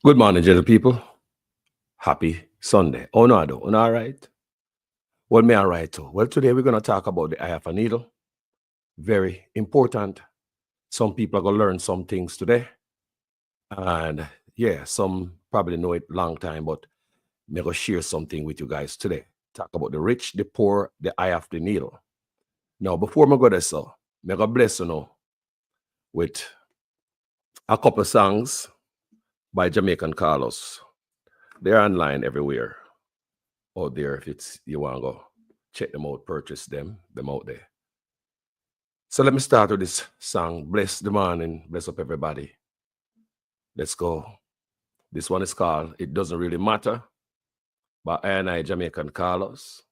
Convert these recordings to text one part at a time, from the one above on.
Good morning, gentle people. Happy Sunday. Oh no, I don't. All right. Well, me all right too. Well, today we're gonna talk about the eye of a needle. Very important. Some people are gonna learn some things today, and yeah, some probably know it long time, but me gonna share something with you guys today. Talk about the rich, the poor, the eye of the needle. Now, before me go there, so me gonna bless you now with a couple songs by Jamaican Carlos. They're online everywhere out there. If it's you want to go check them out, purchase them out there. So let me start with this song. Bless the morning, bless up everybody. Let's go. This one is called It Doesn't Really Matter by I Jamaican Carlos.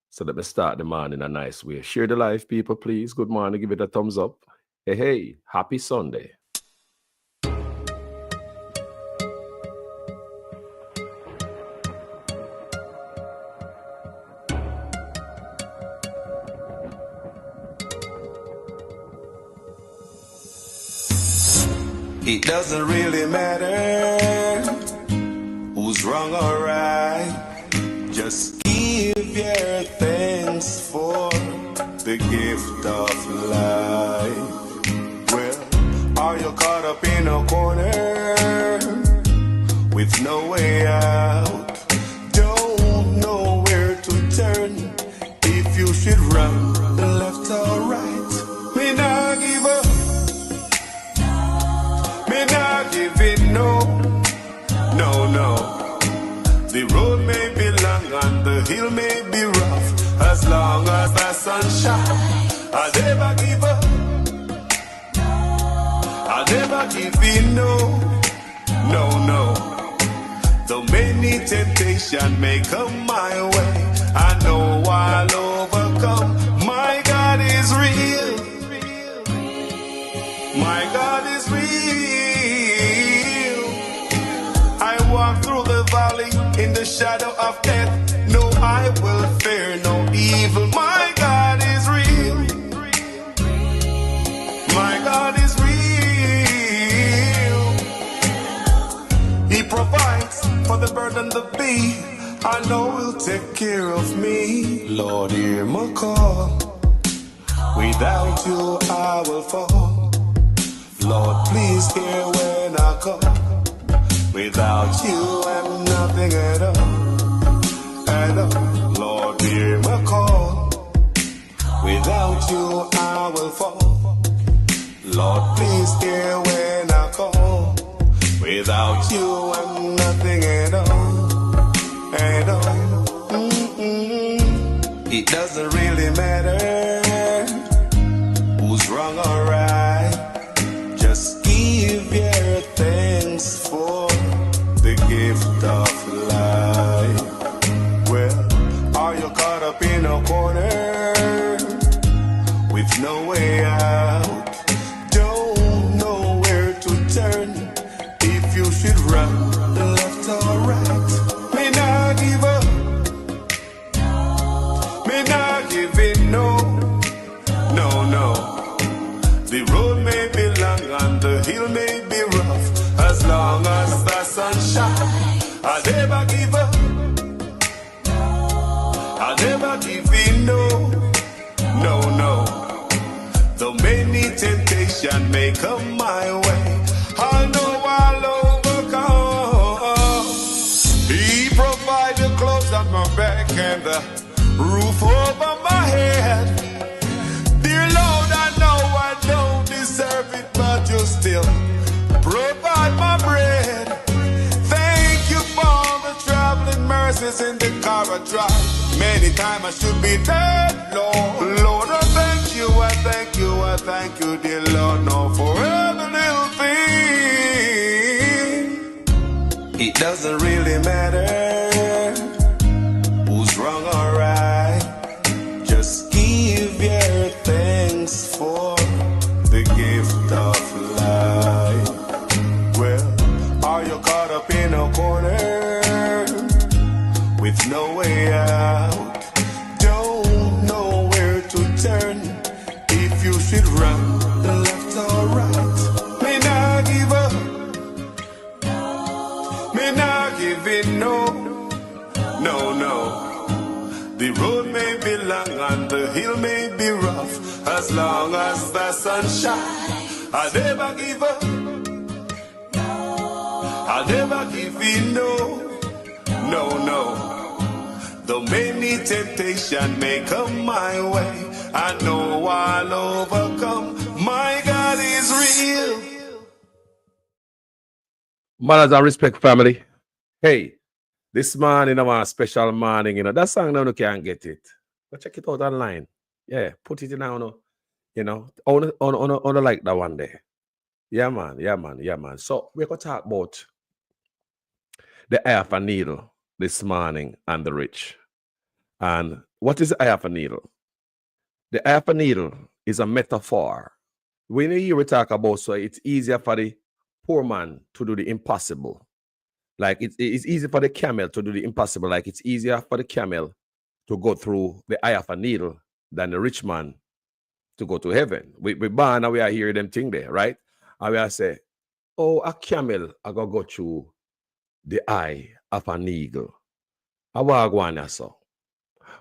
So let me start the morning in a nice way. Share the life, people, please. Good morning. Give it a thumbs up. Hey, hey, happy Sunday. It doesn't really matter who's wrong or right. Just give your thanks for the gift of life. Well, are you caught up in a corner with no way out? Don't know where to turn. If you should run left or right, may not give up. No. The road may be long and the hill may be rough. As long as the sun shines, I'll never give up. I'll never give in, no. Though many temptations may come my way, I know I'll overcome. My God is real. My God is real. Walk through the valley in the shadow of death. No, I will fear no evil. My God is real. My God is real. He provides for the bird and the bee. I know He'll take care of me. Lord, hear my call. Without you, I will fall. Lord, please hear when I call. Without you, I'm nothing at all. Lord, hear my call. Without you, I will fall. Lord, please hear when I call. Without you, I'm nothing at all. It doesn't really matter who's wrong or right. Just give your thanks for the gift of life. Well, are you caught up in a corner with no way out? Don't know where to turn. If you should run left or right, may not give up. May not give in, no. The road may be long and the hill may be rough. As long as the sun shines, I'll never give up. I'll never give in, no. Though many temptations may come my way, I know I'll overcome. He provides the clothes on my back and the roof over my head. Dear Lord, I don't deserve it, but you still provide my bread. Thank you for the traveling mercies in the car I drive. Many times I should be dead, Lord. Lord, I thank you, dear Lord, no, for every little thing. It doesn't really matter who's wrong or right. Just give your thanks for the gift of life. Well, are you caught up in a corner with no way out? Don't know where to turn. If you should run left or right, may not give up. as long as the sun shines. I'll never give up. I'll never give in, no. Though many temptations may come my way, I know I'll overcome. My God is real. Manners and respect, family. Hey, this morning, a special morning, that song now you can't get it. But check it out online. Yeah, put it in on, on like that one day. Yeah, man. So we're gonna talk about the eye of a needle this morning and the rich. And what is the eye of a needle? The eye of a needle is a metaphor. When you hear we talk about, so it's easier for the poor man to do the impossible. Like it's easy for the camel to do the impossible. Like it's easier for the camel to go through the eye of a needle than the rich man to go to heaven. We born and we are hearing them thing there, right? And we are say, oh, a camel I gotta go through the eye of an eagle. I want to go so.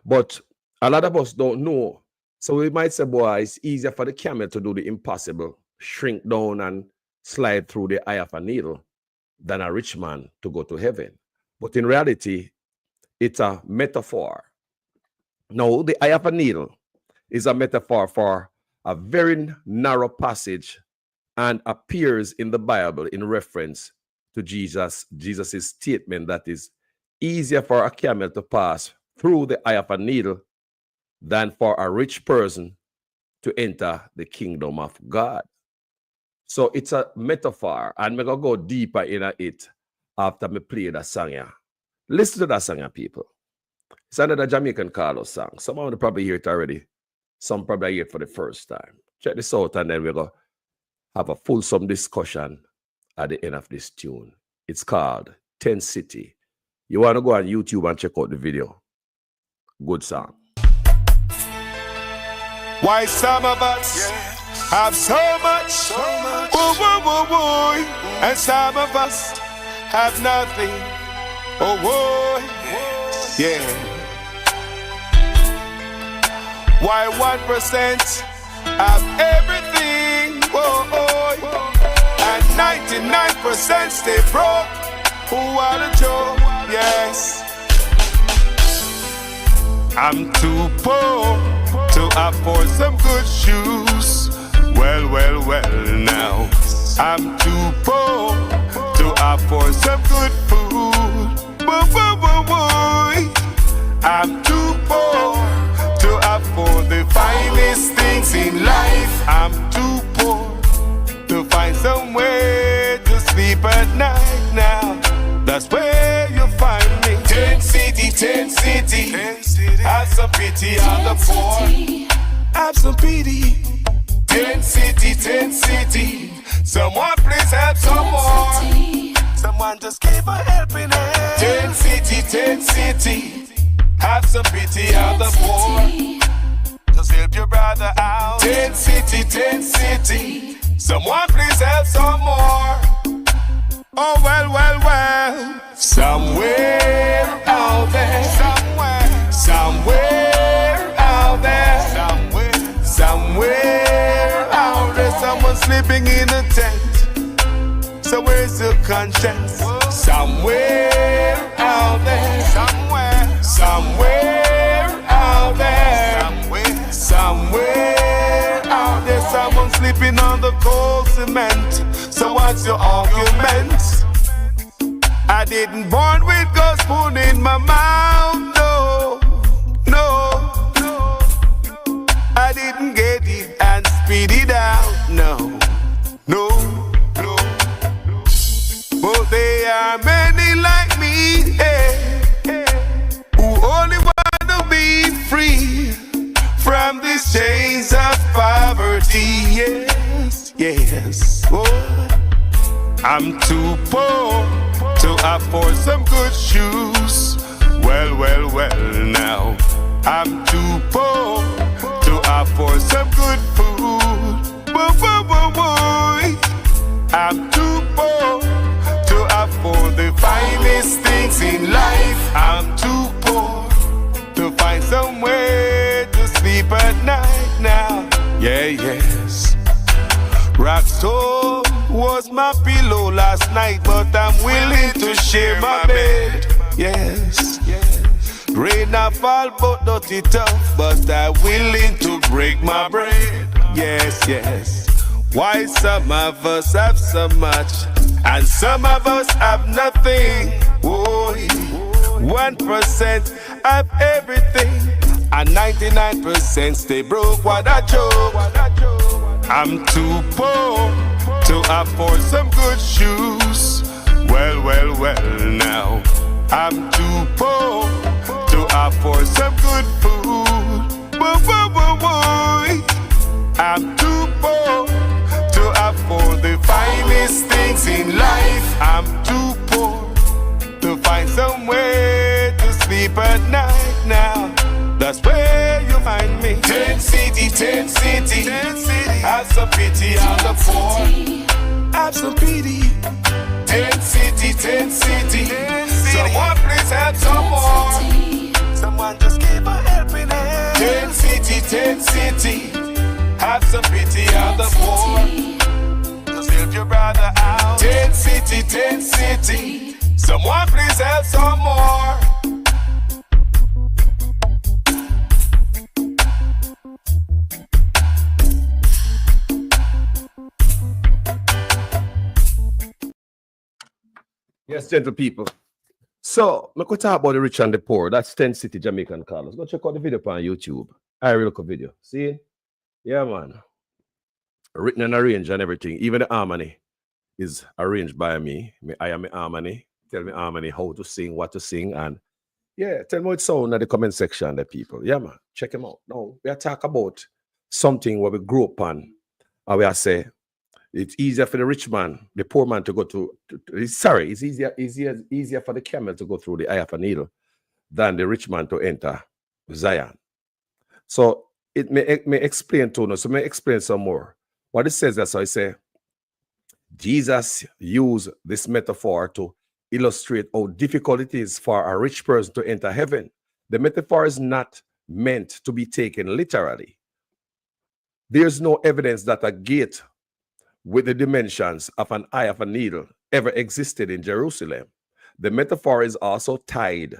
But a lot of us don't know. So we might say, boy, it's easier for the camel to do the impossible, shrink down and slide through the eye of a needle, than a rich man to go to heaven. But in reality, it's a metaphor. Now, the eye of a needle is a metaphor for a very narrow passage and appears in the Bible in reference to Jesus' statement that is easier for a camel to pass through the eye of a needle than for a rich person to enter the kingdom of God. So it's a metaphor, and we're going to go deeper in it after me play that song here. Listen to that song here, people. It's another Jamaican Carlos song. Some of them probably hear it already. Some probably hear it for the first time. Check this out, and then we're going to have a fulsome discussion at the end of this tune. It's called 10 City. You want to go on YouTube and check out the video. Good song. Why some of us have so much, and some of us have nothing, yeah. Why 1% have everything, and 99% stay broke? What a joke, yes. I'm too poor to afford some good shoes. Well, now. I'm too poor to afford some good food. I'm too poor to afford the finest things in life. I'm too poor to find some way to sleep at night now. That's where you find me. 10 city, 10 city. 10 city. Have some pity on the poor. Have some pity. 10 city, 10 city. Someone please help some more. Someone just give a helping hand. 10 city, 10 city. Have some pity on the poor. Just help your brother out. 10 city, 10 city. Someone please help some more. Oh, well. Somewhere out there. Somewhere out there. Somewhere out there. Someone sleeping in a tent. So where's your conscience? Somewhere out there. Somewhere out there. Somewhere out there. Someone sleeping on the cold cement. So what's your argument? I didn't born with God's spoon in my mouth, no. I didn't get it and spit it out, no. But there are many like me, who only want to be free from these chains of poverty, yes. Oh. I'm too poor to afford some good shoes. Well, now. I'm too poor to afford some good food. I'm too poor to afford the finest things in life. I'm too poor to find some way to sleep at night now. Yeah, yes. Rockstone was my pillow last night, but I'm willing to share my bed. Yes. Rain not fall, but dirty tough, but I'm willing to break my bread. Yes, yes. Why some of us have so much, and some of us have nothing. Oh, 1% have everything, and 99% stay broke. What a joke. I'm too poor to afford some good shoes. Well, now. I'm too poor to afford some good food. Boy. I'm too poor to afford the finest things in life. I'm too poor to find somewhere to sleep at night now. That's where you find me. 10 city, 10 city. 10 city. Have some pity on the poor. Have some pity. 10 city, 10 city. 10 city. Someone please help some more. Someone just give a helping hand. 10 city, 10 city. Have some pity on the poor. Just help your brother out. 10 city, 10 city. Someone please help some more. Yes, gentle people. So, I'm going to talk about the rich and the poor. That's 10 City Jamaican Carlos. Go check out the video on YouTube. I really look a video. See? Yeah, man. Written and arranged and everything. Even the harmony is arranged by me. I am a harmony. Tell me harmony how to sing, what to sing. And yeah, tell me what it sound in the comment section, the people. Yeah, man. Check them out. Now, we are talking about something where we grew up on. And we are say, it's easier for the rich man, the poor man to go it's easier for the camel to go through the eye of a needle than the rich man to enter Zion. So it may explain to us. So may explain some more. What it says that, so I say, Jesus used this metaphor to illustrate how difficult it is for a rich person to enter heaven. The metaphor is not meant to be taken literally. There's no evidence that a gate with the dimensions of an eye of a needle ever existed in Jerusalem. The metaphor is also tied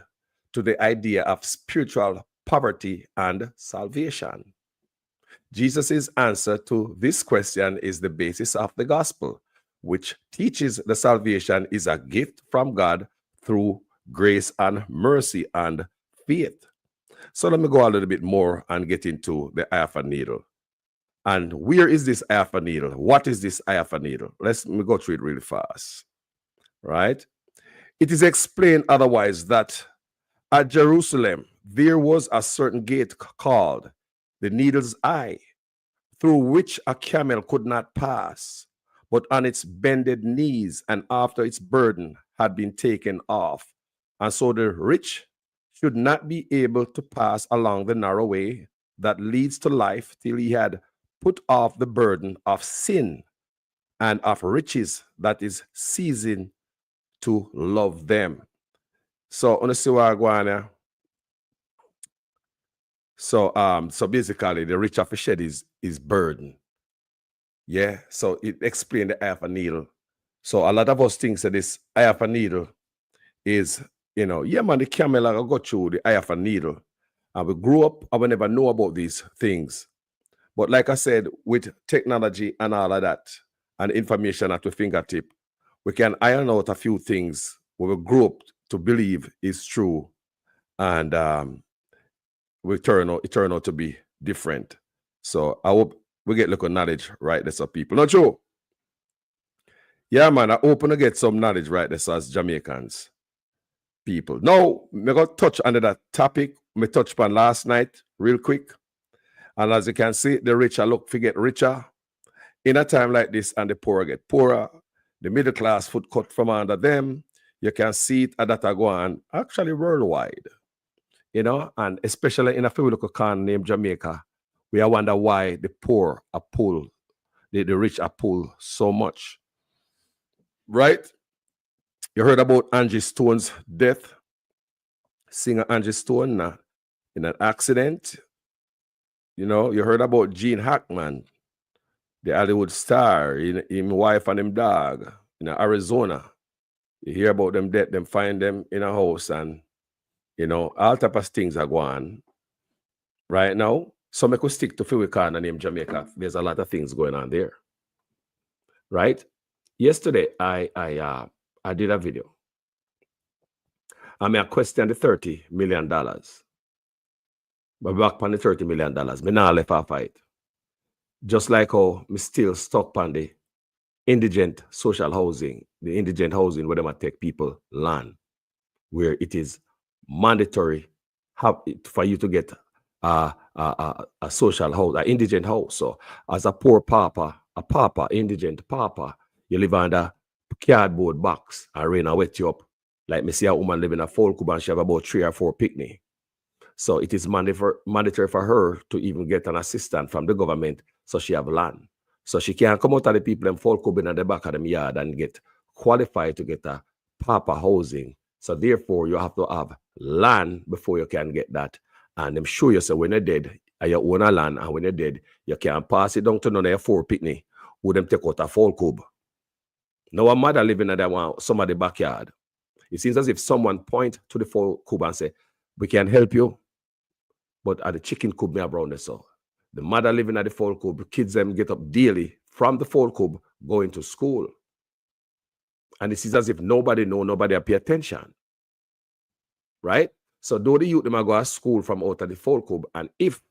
to the idea of spiritual poverty and salvation. Jesus' answer to this question is the basis of the gospel, which teaches the salvation is a gift from God through grace and mercy and faith. So let me go a little bit more and get into the eye of a needle. And where is this eye of a needle? What is this eye of a needle? Let me go through it really fast. Right? It is explained otherwise that at Jerusalem, there was a certain gate called the needle's eye, through which a camel could not pass, but on its bended knees and after its burden had been taken off. And so the rich should not be able to pass along the narrow way that leads to life till he had put off the burden of sin and of riches that is ceasing to love them. So on the Siwagwana. So basically the rich have to shed his burden. Yeah. So it explained the eye of a needle. So a lot of us think that this eye of a needle is, yeah, man, the camel will go through the eye of a needle. And we grew up and we never know about these things. But like I said, with technology and all of that, and information at your fingertip, we can iron out a few things we grew up to believe is true, and it turn out to be different. So I hope we get little knowledge right there, so people. Not true? Yeah, man, I hope to get some knowledge right there, so as Jamaicans people. Now, me go touch under that topic me touched upon last night real quick. And as you can see, the rich look to get richer. In a time like this, and the poor get poorer. The middle class foot cut from under them. You can see it at that go on actually worldwide. And especially in a few local country named Jamaica, we wonder why the poor are pulled, the rich are pulled so much. Right? You heard about Angie Stone's death. Singer Angie Stone in an accident. You know, you heard about Gene Hackman, the Hollywood star, him wife and him dog in Arizona. You hear about them dead, them find them in a house, and you know, all type of things are going on right now. So I could stick to Fiwikan and name Jamaica. There's a lot of things going on there. Right? Yesterday I did a video. I mean, I questioned the $30 million. But back on the $30 million, me now left a fight. Just like how me still stuck on the indigent social housing, the indigent housing where they might take people land, where it is mandatory for you to get a social house, an indigent house. So as a poor papa, indigent papa, you live under cardboard box and rain and wet you up. Like me see a woman living in a full cube and she have about 3 or 4 picnic. So it is mandatory for her to even get an assistant from the government so she have land. So she can't come out of the people and full cube in the back of them yard and get qualified to get a papa housing. So therefore you have to have land before you can get that. And I'm sure you say when you're dead, you own a land, and when you're dead, you can't pass it down to none of your 4 picnic who them take out a full cube. Now a mother living in some of the backyard. It seems as if someone point to the full cube and say, we can help you, but at the chicken coop me around the so. The mother living at the full cube, kids them get up daily from the full cube going to school. And it seems as if nobody pay attention. Right? So though the youth them go to school from out of the full cube, and if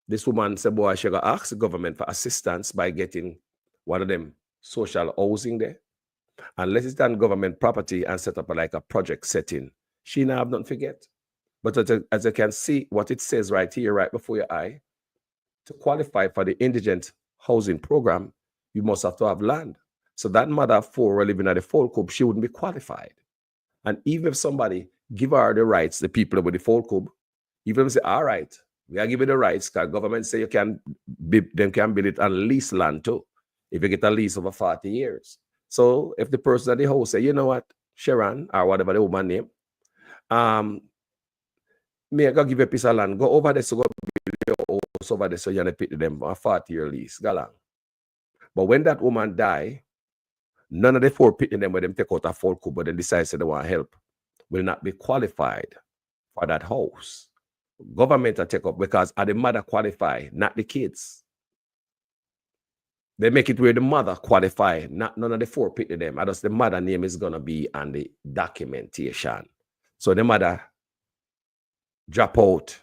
this woman say, boy, she gonna ask the government for assistance by getting one of them social housing there, and let it on government property and set up like a project setting, she now have nothing to forget. But as you can see, what it says right here, right before your eye, to qualify for the indigent housing program, you must have to have land. So that mother of 4 living at the full cube, she wouldn't be qualified. And even if somebody give her the rights, the people with the full cube, even if they say, all right, we are giving the rights, because government say you can build it on lease land too, if you get a lease over 40 years. So if the person at the house say, you know what, Sharon, or whatever the woman name, me I go give you a piece of land, go over there, so go build your house over there, so you're gonna pay them a 40-year lease, go along. But when that woman die, none of the 4 people them where them take out a full cube, but then decide they want help, will not be qualified for that house. Government will take up, because are the mother qualify, not the kids. They make it where the mother qualify, not none of the 4 people them. Just the mother name is gonna be on the documentation. So the mother drop out.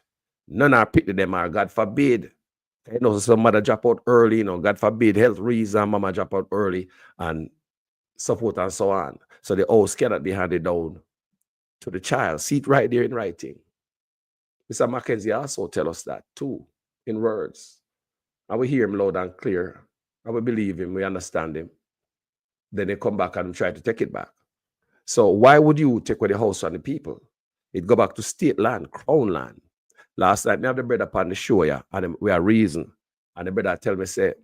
None are picked them are, God forbid. You know, some mother drop out early, you know, God forbid, health reason, mama drop out early, and so forth and so on. So the house cannot be handed down to the child. See it right there in writing. Mr. Mackenzie also tell us that too, in words. And we hear him loud and clear. And we believe him, we understand him. Then they come back and try to take it back. So why would you take away the house from the people? It go back to state land, crown land. Last night, I have the brother upon the show, yeah, and we are reason. And the brother tell me, say,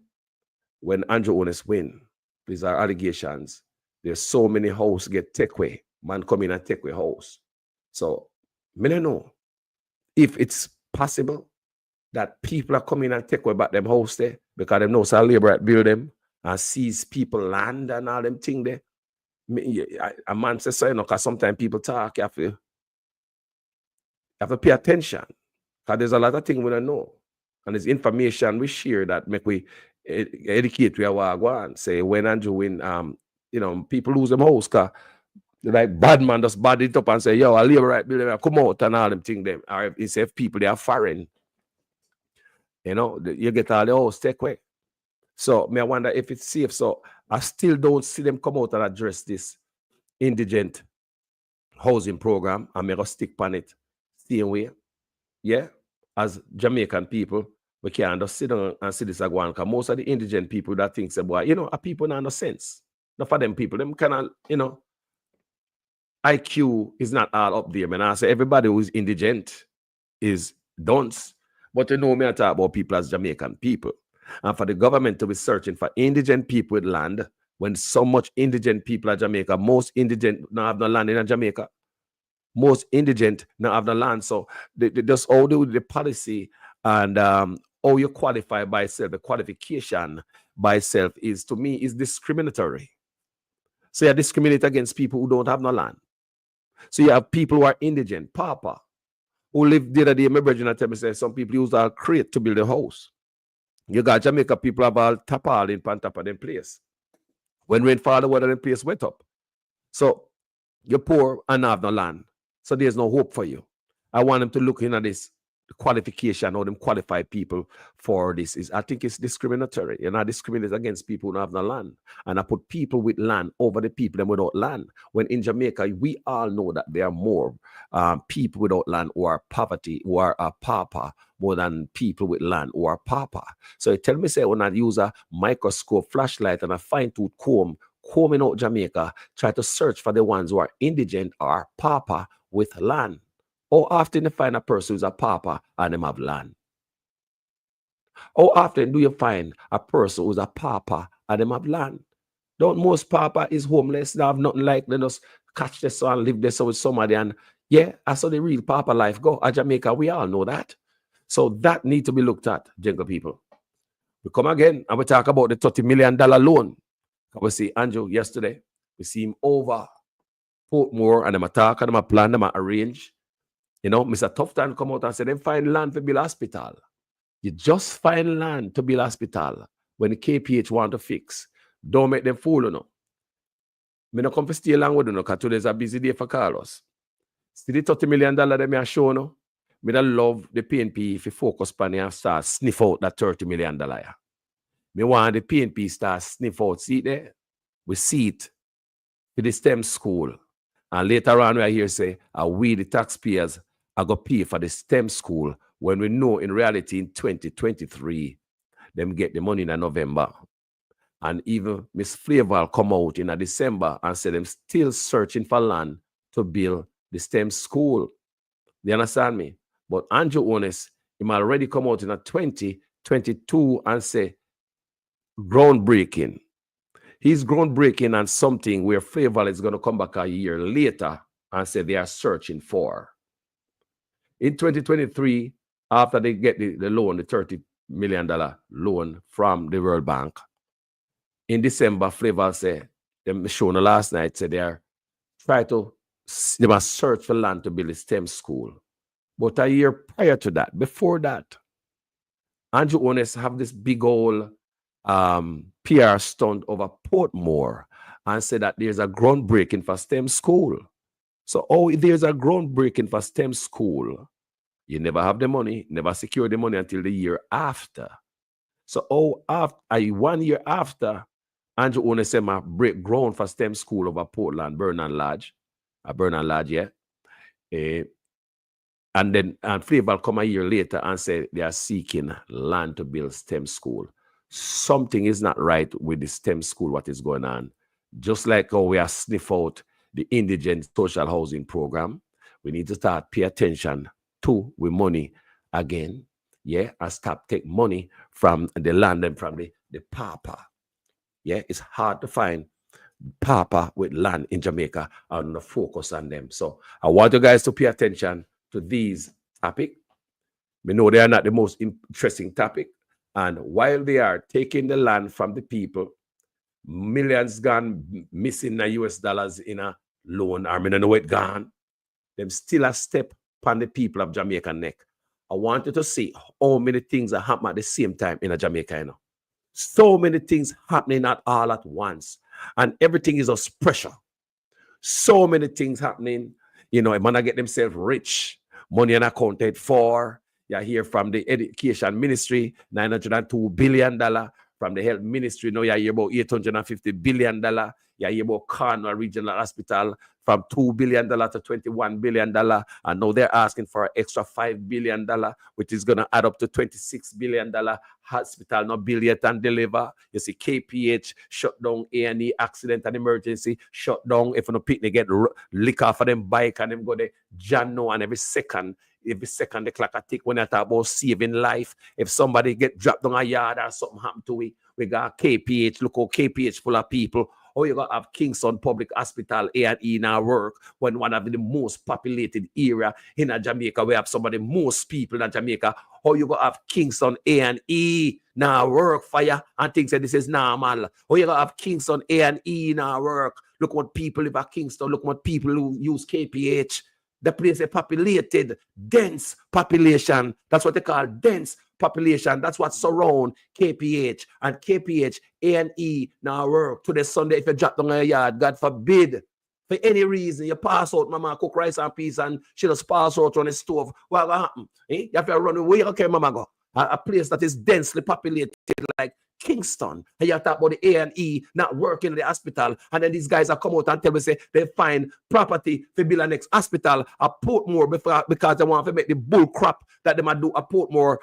when Andrew Honest win, these are allegations, there's so many houses get take away. Man come in and take away house. So, I don't know if it's possible that people are coming and take away back them house there, because they know some labor build them and seize people land and all them thing there. A man says so, you know, because sometimes people talk, you have to pay attention, because there's a lot of things we don't know. And there's information we share that make we educate we are going. Say when Andrew win, you know, people lose them house, because like bad man just bad it up and say, yo, I live right building, come out and all them thing them. Or if people they are foreign, you know, you get all the house take away. So me I wonder if it's safe. So I still don't see them come out and address this indigent housing program, and me go stick on it same way. Yeah, as Jamaican people, we can't just sit down and see this again, because most of the indigent people that think say, boy, you know, are people not no sense. Not for them people, them kind of, you know, IQ is not all up there. Man, I say everybody who is indigent is dunce. But you know me I talk about people as Jamaican people. And for the government to be searching for indigent people with land, when so much indigent people are Jamaica, most indigent not have no land in Jamaica. Most indigent not have no land. So they just all do the policy and how you qualify by itself, the qualification by itself is, to me, is discriminatory. So you discriminate against people who don't have no land. So you have people who are indigent, papa, who live the other day. My brother tell me, say, some people use a crate to build a house. You got Jamaica people have all tapal in pan top of them place. When rain fall, the water in place wet up. So you're poor and have no land. So there's no hope for you. I want them to look in at this qualification, or them qualify people for this. I think it's discriminatory. You're not discriminating against people who don't have no land. And I put people with land over the people them without land. When in Jamaica, we all know that there are more people without land who are poverty, who are papa, more than people with land who are papa. So you tell me, say, when I use a microscope, flashlight, and a fine-tooth comb, combing out Jamaica, try to search for the ones who are indigent or papa with land. How often you find a person who's a papa and them have land? How often do you find a person who's a papa and them have land? Don't most papa is homeless, they have nothing like, they just catch this and live this with somebody, and yeah, I saw the real papa life go. At Jamaica, we all know that. So that need to be looked at, jungle people. We come again and we talk about the $30 million loan. We see Andrew yesterday. We see him over Portmore, and them attack, and them plan, them arrange. You know, Mr. Tufton come out and say, them find land to build hospital. You just find land to build hospital when the KPH want to fix. Don't make them fool, you know. Me no come to stay along with you, because today's a busy day for Carlos. See the $30 million that me are showing you? Me don't love the PNP if you focus on it and start sniff out that $30 million. Me want the PNP start sniff out. See it there? We see it for the STEM school. And later on, we hear say, we the taxpayers are going to pay for the STEM school, when we know in reality in 2023, them get the money in November. And even Miss Flavel come out in December and say them still searching for land to build the STEM school. You understand me? But Andrew Honest, he already come out in 2022 and say, groundbreaking. He's groundbreaking on something where Flavel is going to come back a year later and say they are searching for. In 2023, after they get the loan, the $30 million loan from the World Bank, in December, Flavel said, them shown last night, said they are trying to, they must search for land to build a STEM school. But a year prior to that, before that, Andrew Honest have this big old PR stunt over Portmore and said that there's a groundbreaking for STEM school. So, there's a groundbreaking for STEM school. You never have the money, never secure the money until the year after. So, after 1 year after, Andrew Honest said, "My break ground for STEM school over Portland, Burnham Lodge, yeah." And then Flavel come a year later and say they are seeking land to build STEM school. Something is not right with the STEM school, what is going on. Just like how we are sniff out the indigent social housing program, we need to start pay attention to with money again, yeah, and stop take money from the land and from the papa. Yeah, it's hard to find papa with land in Jamaica and the focus on them. So I want you guys to pay attention to these topics. We know they are not the most interesting topic. And while they are taking the land from the people, millions gone missing the US dollars in a loan, I don't know where it gone, them still a step upon the people of Jamaica neck. I want you to see how many things are happening at the same time in a Jamaica, you know. So many things happening at all at once. And everything is just pressure. So many things happening. You know, a man get themselves rich, money unaccounted for. You hear from the Education Ministry, $902 billion. From the Health Ministry, now you hear about $850 billion. You hear about Cornwall Regional Hospital from $2 billion to $21 billion. And now they're asking for an extra $5 billion, which is going to add up to $26 billion. Hospital not build yet and deliver. You see KPH shut down, A&E accident and emergency shut down. If you no pick, they get liquor for them bike and them go there. Jano, and every second the clock I tick when I talk about saving life. If somebody get dropped down a yard or something happen to it, we got KPH. Look how KPH full of people How you gonna have Kingston Public Hospital A&E now work when one of the most populated area in Jamaica, we have some of the most people in Jamaica? How you gonna have Kingston A&E now work for you and think that this is normal? How you gonna have Kingston A&E now work? Look what people live at Kingston. Look what people who use KPH. The place is populated, dense population. That's what they call dense population. That's what surround KPH. And KPH, A&E now work to the Sunday. If you drop down a yard, God forbid, for any reason, you pass out, mama cook rice and peas and she just pass out on the stove. What will happen? You have to run away. Okay, mama go. A place that is densely populated like Kingston, and you talk about the A&E not working in the hospital, and then these guys are come out and tell me say they find property for build the next hospital at Portmore because they want to make the bull crap that they might do at Portmore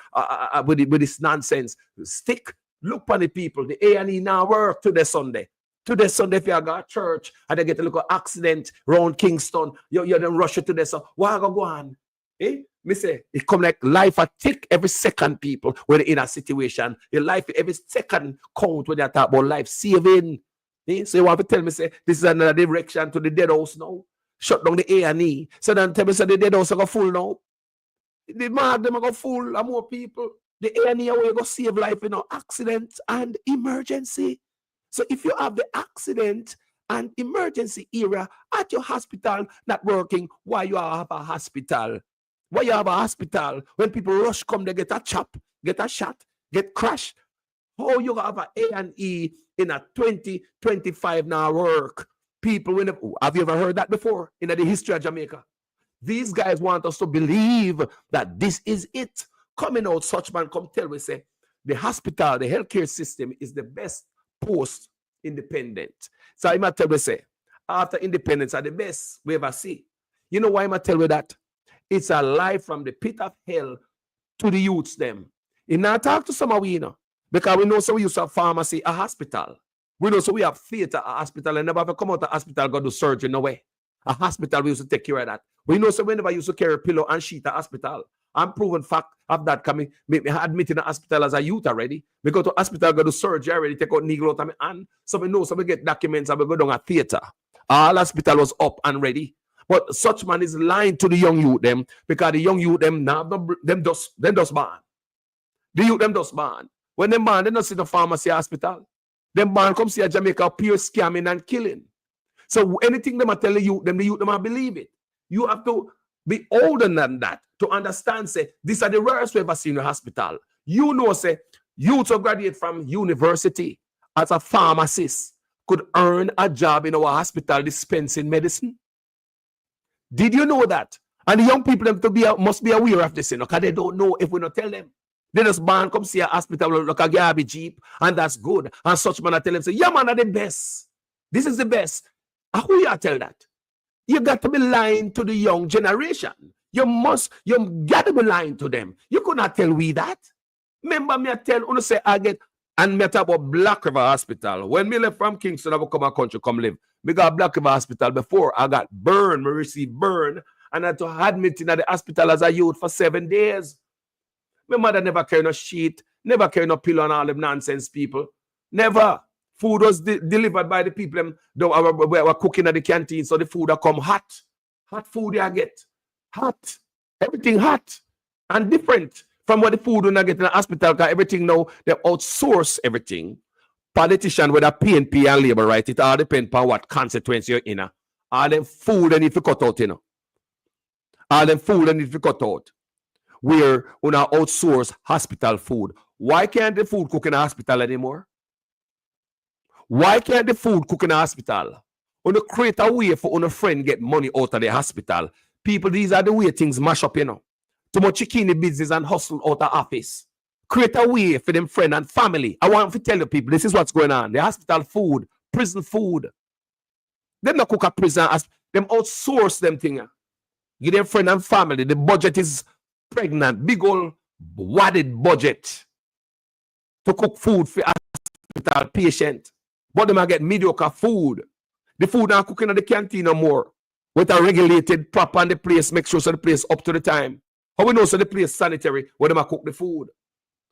with this nonsense. Stick, look on the people. The A&E now work to the Sunday. To the Sunday, if you go to church and they get a little accident around Kingston, you then rush it to the Sunday. What go on? Me say it come like life a tick every second, people when in a situation. Your life every second count when you talk about life saving. So you want to tell me say this is another direction to the dead house now. Shut down the A&E. So then tell me say the dead house are go full now. The mad them are go full and more people. The A&E are go save life, accident and emergency. So if you have the accident and emergency area at your hospital not working, why you have a hospital? Why you have a hospital? When people rush come, they get a chop, get a shot, get crushed. How you have a A&E in a 2025 now work? People, have you ever heard that before in the history of Jamaica? These guys want us to believe that this is it. Coming out, such man come tell we say the hospital, the healthcare system is the best post-independent. So I might tell we say after independence are the best we ever see. You know why I might tell you that? It's a life from the pit of hell to the youths them. You now talk to some of we, because we know so we used to have pharmacy, a hospital. We know so we have theater, a hospital, and never have come out of hospital, go do surgery, no way. A hospital, we used to take care of that. We know so we never used to carry a pillow and sheet at hospital. I'm proven fact of that coming. Me admit in the hospital as a youth already. We go to hospital, go to surgery already, take out needle out of my hand. So we know, so we get documents and we go down a theater. All hospital was up and ready. But such man is lying to the young youth them because the young youth them now them does ban. The youth them does ban. When them ban, they don't see the pharmacy hospital. Them ban come see a Jamaica pure scamming and killing. So anything them I tell the youth them I believe it. You have to be older than that to understand, say, these are the rarest we ever seen in the hospital. You know, say, youth who graduate from university as a pharmacist could earn a job in our hospital dispensing medicine. Did you know that? And the young people must be aware of this, because they don't know if we don't tell them. They just ban come see a hospital like a garbage heap, and that's good. And such man I tell them, say, yeah, man, are the best. This is the best. And who you tell that? You got to be lying to the young generation. You got to be lying to them. You could not tell we that. Remember me I tell, say I get, and me talk about Black River Hospital. When me left from Kingston, I come a country, come live. Me got Black River Hospital before. I got burned, me received burn, and I had to admit in the hospital as a youth for 7 days. My mother never carried no sheet, never carried no pillow and all them nonsense people. Never. Food was delivered by the people that were cooking at the canteen, so the food that come hot. Hot food you get. Hot. Everything hot and different from what the food when I get in the hospital, because everything now, they outsource everything. Politician with a PNP and labor right, it all depends on what consequence you're in. All them food they need to cut out, All them food they need to cut out. We're on our outsource hospital food. Why can't the food cook in a hospital anymore? Why can't the food cook in a hospital? On the create a way for on a friend get money out of the hospital. People, these are the way things mash up, Too much chicken business and hustle out of office. Create a way for them friend and family. I want to tell you people, this is what's going on. The hospital food, prison food. Them not cook a prison, them outsource them thing. Give them friend and family. The budget is pregnant, big old wadded budget to cook food for hospital patient. But them get mediocre food. The food not cooking at the canteen no more. With a regulated prop on the place, make sure so the place up to the time. How we know so the place sanitary when them cook the food?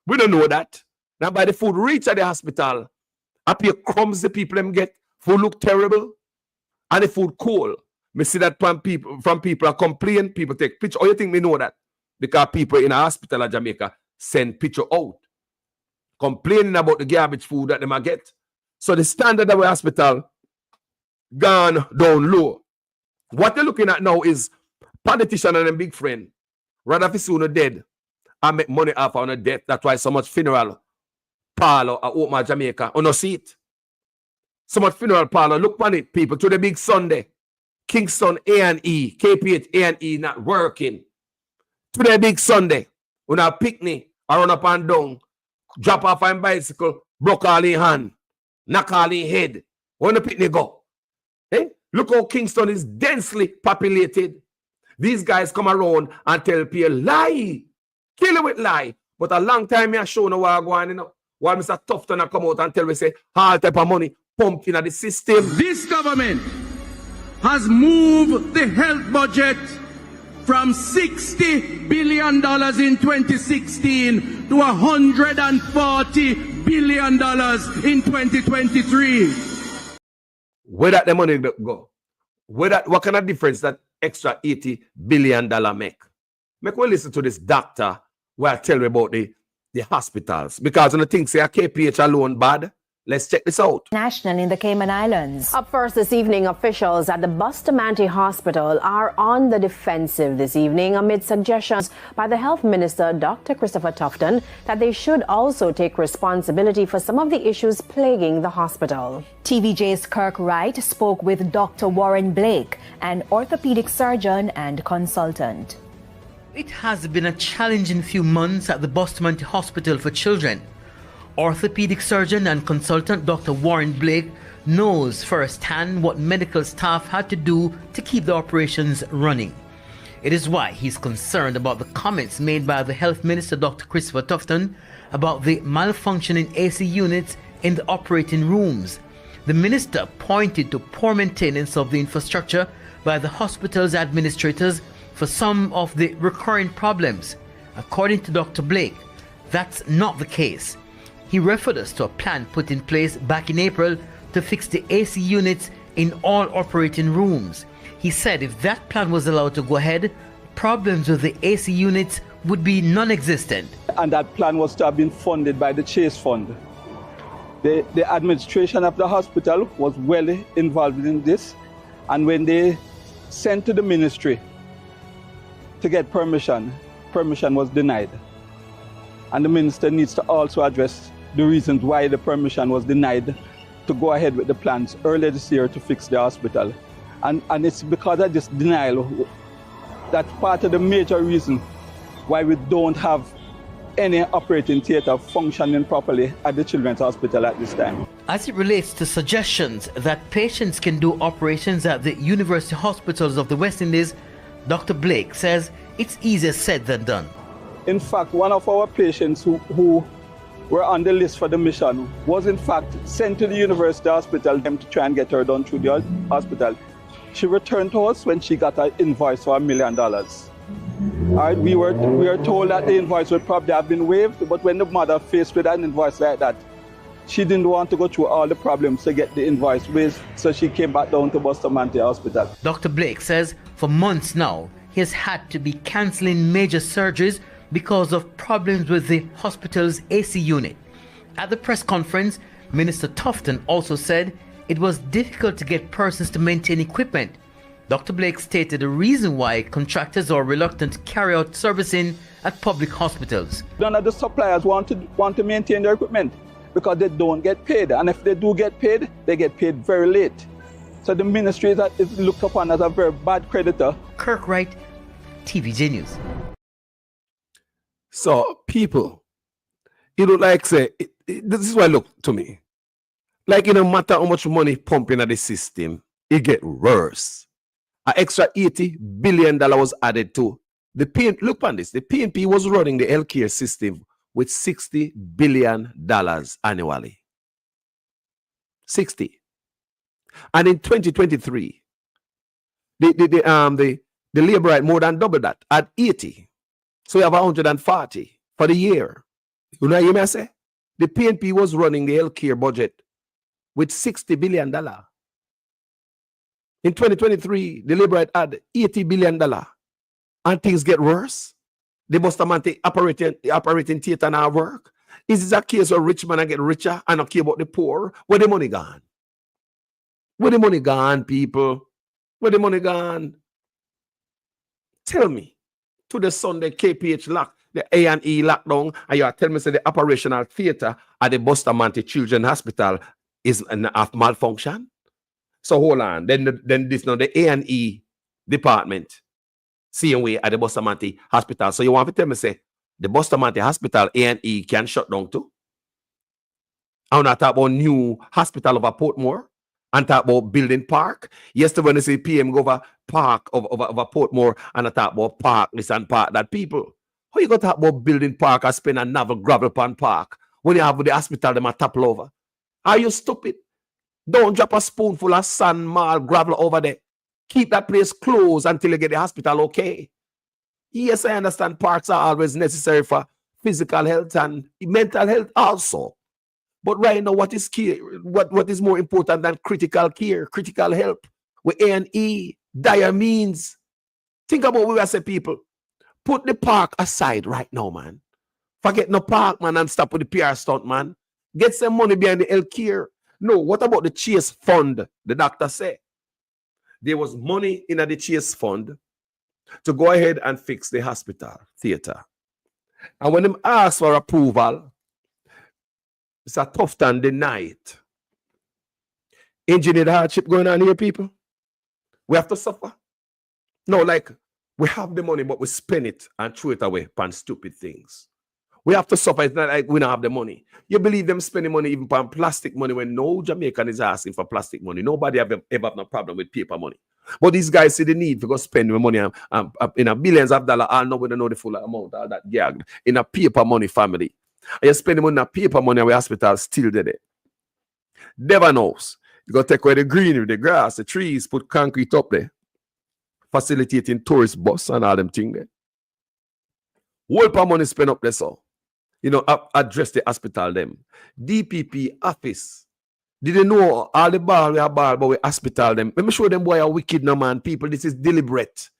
We don't know that. Now by the food reach at the hospital, up here crumbs the people them get Food look terrible. And the food cold. Me see that from people are complaining, people take picture. Oh, you think me know that? Because people in a hospital in Jamaica send picture out. Complaining about the garbage food that they might get. So the standard of the hospital gone down low. What they're looking at now is politician and a big friend. Rather if sooner dead and make money off on a death. That's why so much funeral parlor at Oakmont, Jamaica. On a seat. So much funeral parlor. Look on it, people. To the big Sunday. Kingston A&E. KPH A&E not working. To the big Sunday. When a picnic, I run up and down. Drop off on bicycle. Broke all in hand. Knock all in head. When the picnic go. Eh? Look how Kingston is densely populated. These guys come around and tell people lie. Kill it with lie. But a long time me I show no what going, you know. While Mr. Tufton come out and tell me say all type of money pumped into the system. This government has moved the health budget from $60 billion in 2016 to $140 billion in 2023. Where that the money go? What kind of difference that extra $80 billion make? Make we listen to this doctor where I tell me about the hospitals. Because when I think say a KPH alone bad, let's check this out. National in the Cayman Islands. Up first this evening, officials at the Bustamante Hospital are on the defensive this evening amid suggestions by the Health Minister, Dr. Christopher Tufton, that they should also take responsibility for some of the issues plaguing the hospital. TVJ's Kirk Wright spoke with Dr. Warren Blake, an orthopedic surgeon and consultant. It has been a challenging few months at the Bustamante Hospital for Children. Orthopedic surgeon and consultant Dr. Warren Blake knows firsthand what medical staff had to do to keep the operations running. It is why he's concerned about the comments made by the Health Minister Dr. Christopher Tufton about the malfunctioning AC units in the operating rooms. The minister pointed to poor maintenance of the infrastructure by the hospital's administrators for some of the recurring problems. According to Dr. Blake, that's not the case. He referred us to a plan put in place back in April to fix the AC units in all operating rooms. He said if that plan was allowed to go ahead, problems with the AC units would be non-existent. And that plan was to have been funded by the Chase Fund. The administration of the hospital was well involved in this, and when they sent to the ministry to get permission was denied. And the minister needs to also address the reasons why the permission was denied to go ahead with the plans earlier this year to fix the hospital. And it's because of this denial that's part of the major reason why we don't have any operating theatre functioning properly at the Children's Hospital at this time. As it relates to suggestions that patients can do operations at the university hospitals of the West Indies, Dr. Blake says it's easier said than done. In fact, one of our patients who were on the list for the mission was in fact sent to the university hospital to try and get her done through the hospital. She returned to us when she got an invoice for $1 million. All right, we were told that the invoice would probably have been waived, but when the mother faced with an invoice like that, she didn't want to go through all the problems to get the invoice waived, so she came back down to Bustamante Hospital. Dr. Blake says for months now, he has had to be cancelling major surgeries because of problems with the hospital's AC unit. At the press conference, Minister Tufton also said it was difficult to get persons to maintain equipment. Dr. Blake stated the reason why contractors are reluctant to carry out servicing at public hospitals. None of the suppliers want to maintain their equipment because they don't get paid. And if they do get paid, they get paid very late. So the ministry is looked upon as a very bad creditor. Kirk Wright, TVJ News. So, people, it look like, say, this is what it look to me. Like, it no matter how much money pumping at the system, it get worse. An extra $80 billion was added to the PNP. Look on this. The PNP was running the healthcare system with $60 billion annually. 60. And in 2023, the labor rate more than double that at 80. So we have 140 for the year. You know what I say? The PNP was running the healthcare budget with $60 billion. In 2023, the Labor had $80 billion and things get worse. The Bustamante operating theater now work. Is this a case where rich man get richer and not care about the poor? Where the money gone? Where the money gone, people? Where the money gone? Tell me. To the Sunday KPH lock, the A&E lockdown, and you are telling me that the operational theater at the Bustamante Children's Hospital is of malfunction? So hold on. Then this now the A&E department, same way at the Bustamante Hospital. So you want to tell me say the Bustamante Hospital A&E can shut down too? I want to talk about new hospital over Portmore and talk about building park. Yesterday when I say PM go over park over Portmore and I talk about park this and park that, people. How you going to talk about building park and spend a naval gravel pan park when you have the hospital them a topple over? Are you stupid? Don't drop a spoonful of sand, marl, gravel over there. Keep that place closed until you get the hospital okay. Yes, I understand parks are always necessary for physical health and mental health also. But right now, what is key? What is more important than critical care, critical help with A&E, dire means? Think about what we say, people. Put the park aside right now, man. Forget no park, man, and stop with the PR stunt, man. Get some money behind the health care. No, what about the Chase Fund? The doctor said there was money in the Chase Fund to go ahead and fix the hospital theater. And when them asked for approval, Mr. Tufton denied it. Engineered hardship going on here, people. We have to suffer. No, like we have the money, but we spend it and throw it away upon stupid things. We have to suffer. It's not like we don't have the money. You believe them spending money even on plastic money when no Jamaican is asking for plastic money. Nobody ever have no problem with paper money. But these guys see the need to go spend the money in a billions of dollars. I know we don't know the full amount of that gag in a paper money family. And you spend the money in paper money and the hospital still there. Never knows. You got to take away the greenery, the grass, the trees, put concrete up there. Facilitating tourist bus and all them things there. Whole money spent up there, so. You know, address the hospital them. DPP office. Did they know all the ball we are ball, but we hospital them? Let me show them why are wicked no man. People, this is deliberate.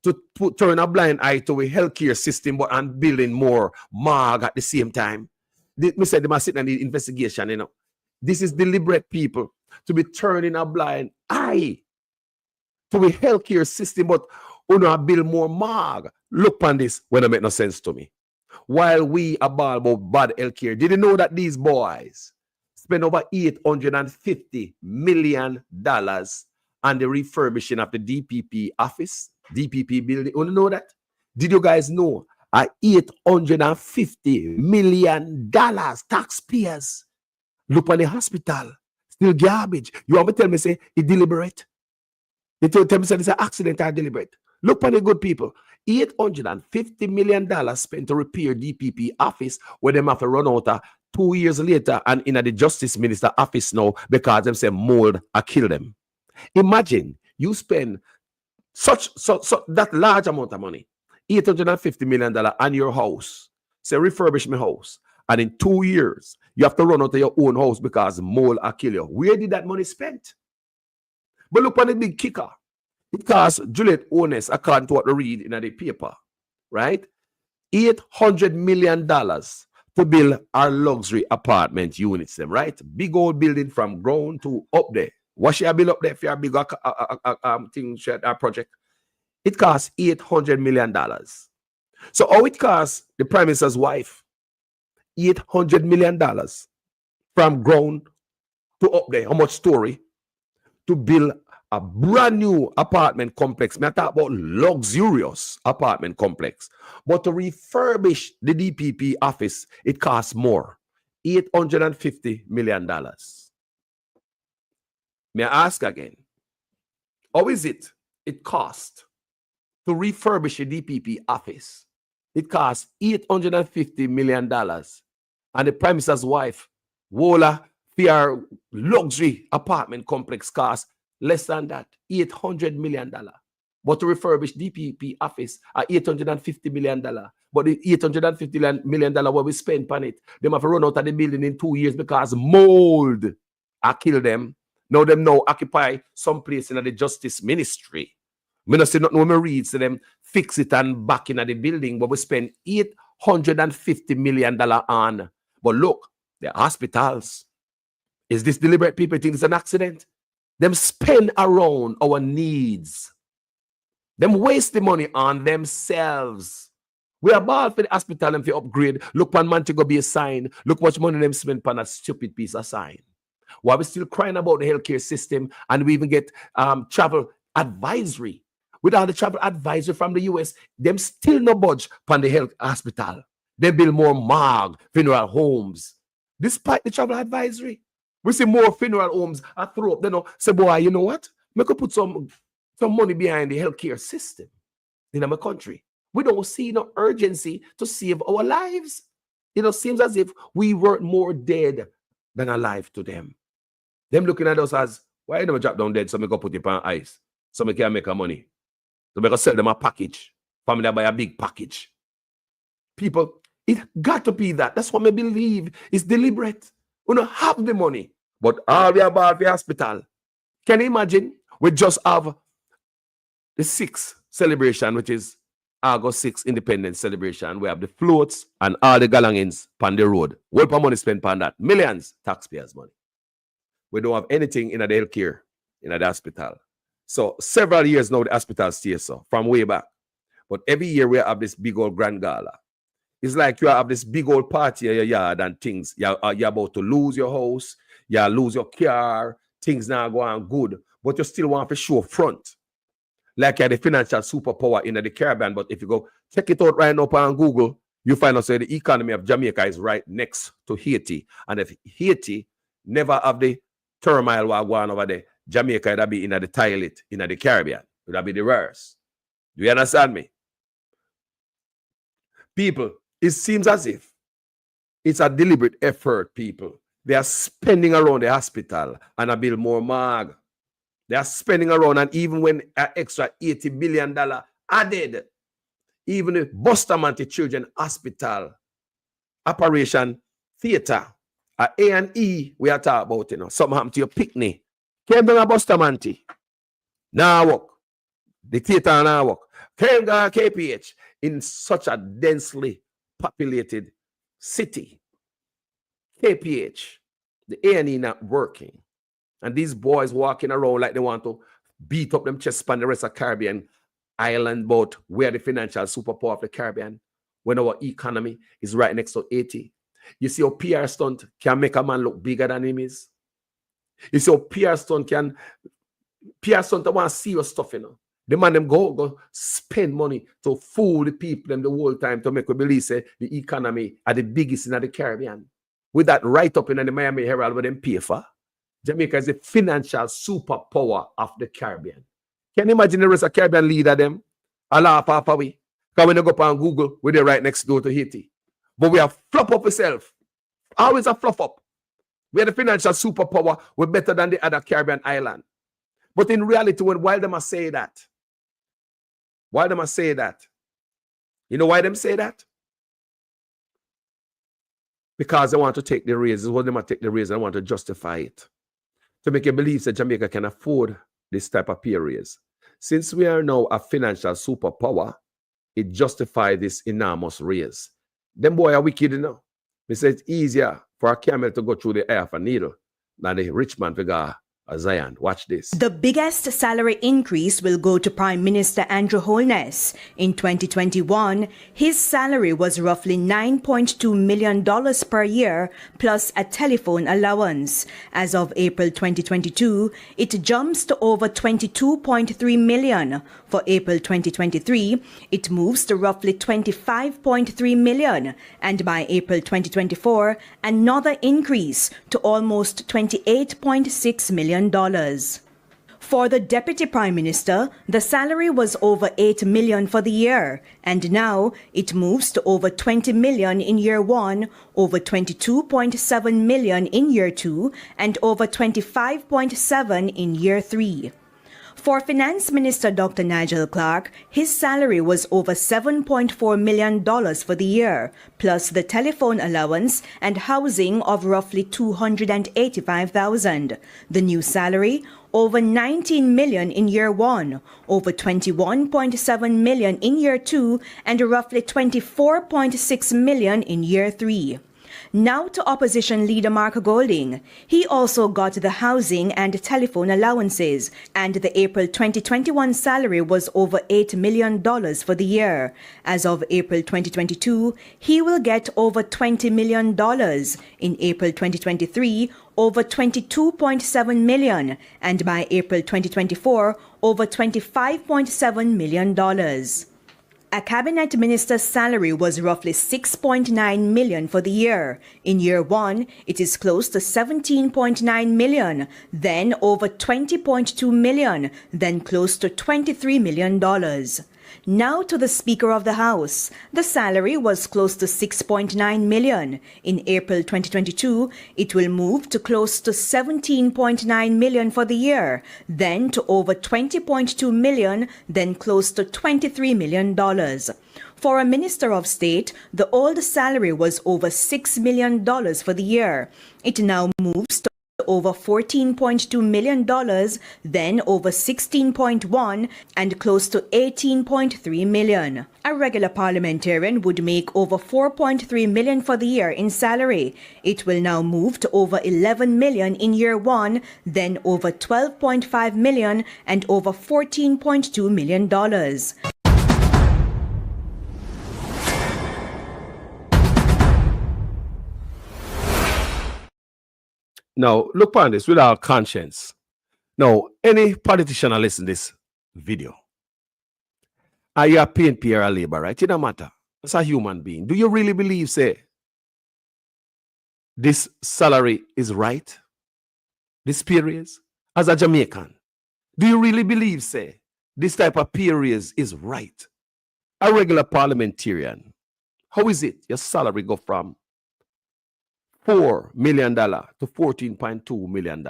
To turn a blind eye to a healthcare system but and building more morgue at the same time. Me said they must sit in the investigation, you know. This is deliberate, people, to be turning a blind eye to a healthcare system, but build more morgue. Look on this when it make no sense to me. While we are about bad healthcare, did you know that these boys spend over $850 million on the refurbishing of the DPP office, DPP building? You know that? Did you guys know $850 million taxpayers look on the hospital? Still garbage. You want me to tell me, say, it's deliberate? You tell me, say, it's an accident or deliberate? Look on the good people. $850 million spent to repair DPP office where them have to run out 2 years later and in the Justice Minister office now because them say mold or kill them. Imagine you spend such that large amount of money, $850 million on your house. Say refurbish my house. And in 2 years, you have to run out of your own house because mold or kill you. Where did that money spent? But look on the big kicker. It costs Juliet Ones, according to what we read in the paper, right? $800 million to build our luxury apartment units, them, right? Big old building from ground to up there. What should I build up there for a big project? It costs $800 million. So how it costs the Prime Minister's wife $800 million from ground to up there? How much story to build a brand new apartment complex? I talk about luxurious apartment complex. But to refurbish the DPP office, it costs more. $850 million. May I ask again? How is it costs to refurbish the DPP office? It costs $850 million. And the Prime Minister's wife, Wola, for luxury apartment complex costs less than that, $800 million. But to refurbish DPP office at $850 million. But the $850 million what we spend on it, they have to run out of the building in 2 years because mold I kill them. Now them now occupy some place in the justice ministry. Me not say nothing when me read, so them fix it and back in the building, but we spend $850 million on. But look, the hospitals. Is this deliberate? People think it's an accident? Them spend around our needs. Them waste the money on themselves. We are bad for the hospital and for upgrade. Look on Montego Bay sign. Look how much money them spend on a stupid piece of sign. Why we still crying about the healthcare system, and we even get travel advisory. With all the travel advisory from the US, them still no budge on the health hospital. They build more morgue, funeral homes. Despite the travel advisory, we see more funeral homes I throw up. They know, say, boy, you know what? We could put some money behind the healthcare system in our country. We don't see no urgency to save our lives. It seems as if we were more dead than alive to them. Them looking at us as, why you never drop down dead so we go put it on ice so we can make our money? So we can sell them a package. Family buy a big package. People, it got to be that. That's what I believe is deliberate. We don't have the money, but all we about the hospital. Can you imagine? We just have the 6th celebration, which is August 6th Independence celebration. We have the floats and all the galangins on the road. What money spent on that? Millions taxpayers' money. We don't have anything in the healthcare in the hospital. So several years now the hospital stays so from way back. But every year we have this big old grand gala. It's like you have this big old party in your yard and things. You're about to lose your house, you lose your car, things now go on good, but you still want to show front. Like you have the financial superpower in the Caribbean, but if you go check it out right now on Google, you find out that the economy of Jamaica is right next to Haiti. And if Haiti never have the turmoil while going over there, Jamaica would be in the toilet in the Caribbean. It would be the worst. Do you understand me? People, it seems as if it's a deliberate effort, people. They are spending around the hospital and I build more morgue. They are spending around, and even when an extra $80 billion added, even the Bustamante Children's Hospital Operation Theater, A&E, we are talking about, you know, something happened to your picnic. Came down a Bustamante. Now work. The theater now work. Came down KPH in such a densely populated city. KPH, the A&E not working. And these boys walking around like they want to beat up them chest span the rest of Caribbean island boat. We're the financial superpower of the Caribbean when our economy is right next to 80. You see how PR stunt can make a man look bigger than him is. You see how PR stunt I want to see your stuff, you know. The man them go spend money to fool the people them the whole time to make we believe say the economy are the biggest in the Caribbean. With that right up in the Miami Herald with them pay for. Jamaica is the financial superpower of the Caribbean. Can you imagine the rest of Caribbean leader them? Allah Papa we. Because when you go up on Google, we're there right next door to Haiti. But we have flop up ourselves. Always a flop up. We are the financial superpower. We're better than the other Caribbean island. But in reality, while them say that, you know why them say that? Because they want to take the raise. What they want to take the raise, and want to justify it. To make you believe that Jamaica can afford this type of pay raise. Since we are now a financial superpower, it justifies this enormous raise. Them boy are wicked, you know. They say it's easier for a camel to go through the eye of a needle than the rich man to go a Zion. Watch this. The biggest salary increase will go to Prime Minister Andrew Holness. In 2021, his salary was roughly $9.2 million per year, plus a telephone allowance. As of April 2022, it jumps to over $22.3 million. For April 2023, it moves to roughly $25.3 million. And by April 2024, another increase to almost $28.6 million. For the Deputy Prime Minister, the salary was over $8 million for the year, and now it moves to over $20 million in year 1, over $22.7 million in year 2, and over $25.7 in year 3. For Finance Minister Dr. Nigel Clark, his salary was over $7.4 million for the year, plus the telephone allowance and housing of roughly $285,000. The new salary, over $19 million in year one, over $21.7 million in year two, and roughly $24.6 million in year three. Now to opposition leader Mark Golding. He also got the housing and telephone allowances, and the April 2021 salary was over $8 million for the year. As of April 2022, he will get over $20 million. In April 2023, over $22.7 million, and by April 2024, over $25.7 million. A cabinet minister's salary was roughly $6.9 million for the year. In year one, it is close to $17.9 million, then over $20.2 million, then close to $23 million. Now to the Speaker of the House. The salary was close to $6.9 million. In April 2022, it will move to close to $17.9 million for the year, then to over $20.2 million, then close to $23 million. For a Minister of State, the old salary was over $6 million for the year. It now moves to over $14.2 million, then over $16.1 and close to $18.3 million. A regular parliamentarian would make over $4.3 million for the year in salary. It will now move to over $11 million in year one, then over $12.5 million and over $14.2 million. Now, look upon this with our conscience. Now, any politician that listen to this video, are you a PNP or a Labour, right? It doesn't matter. It's a human being. Do you really believe, say, this salary is right? This pay raise? As a Jamaican, do you really believe, say, this type of pay raise is right? A regular parliamentarian, how is it your salary go from $4 million to $14.2 million?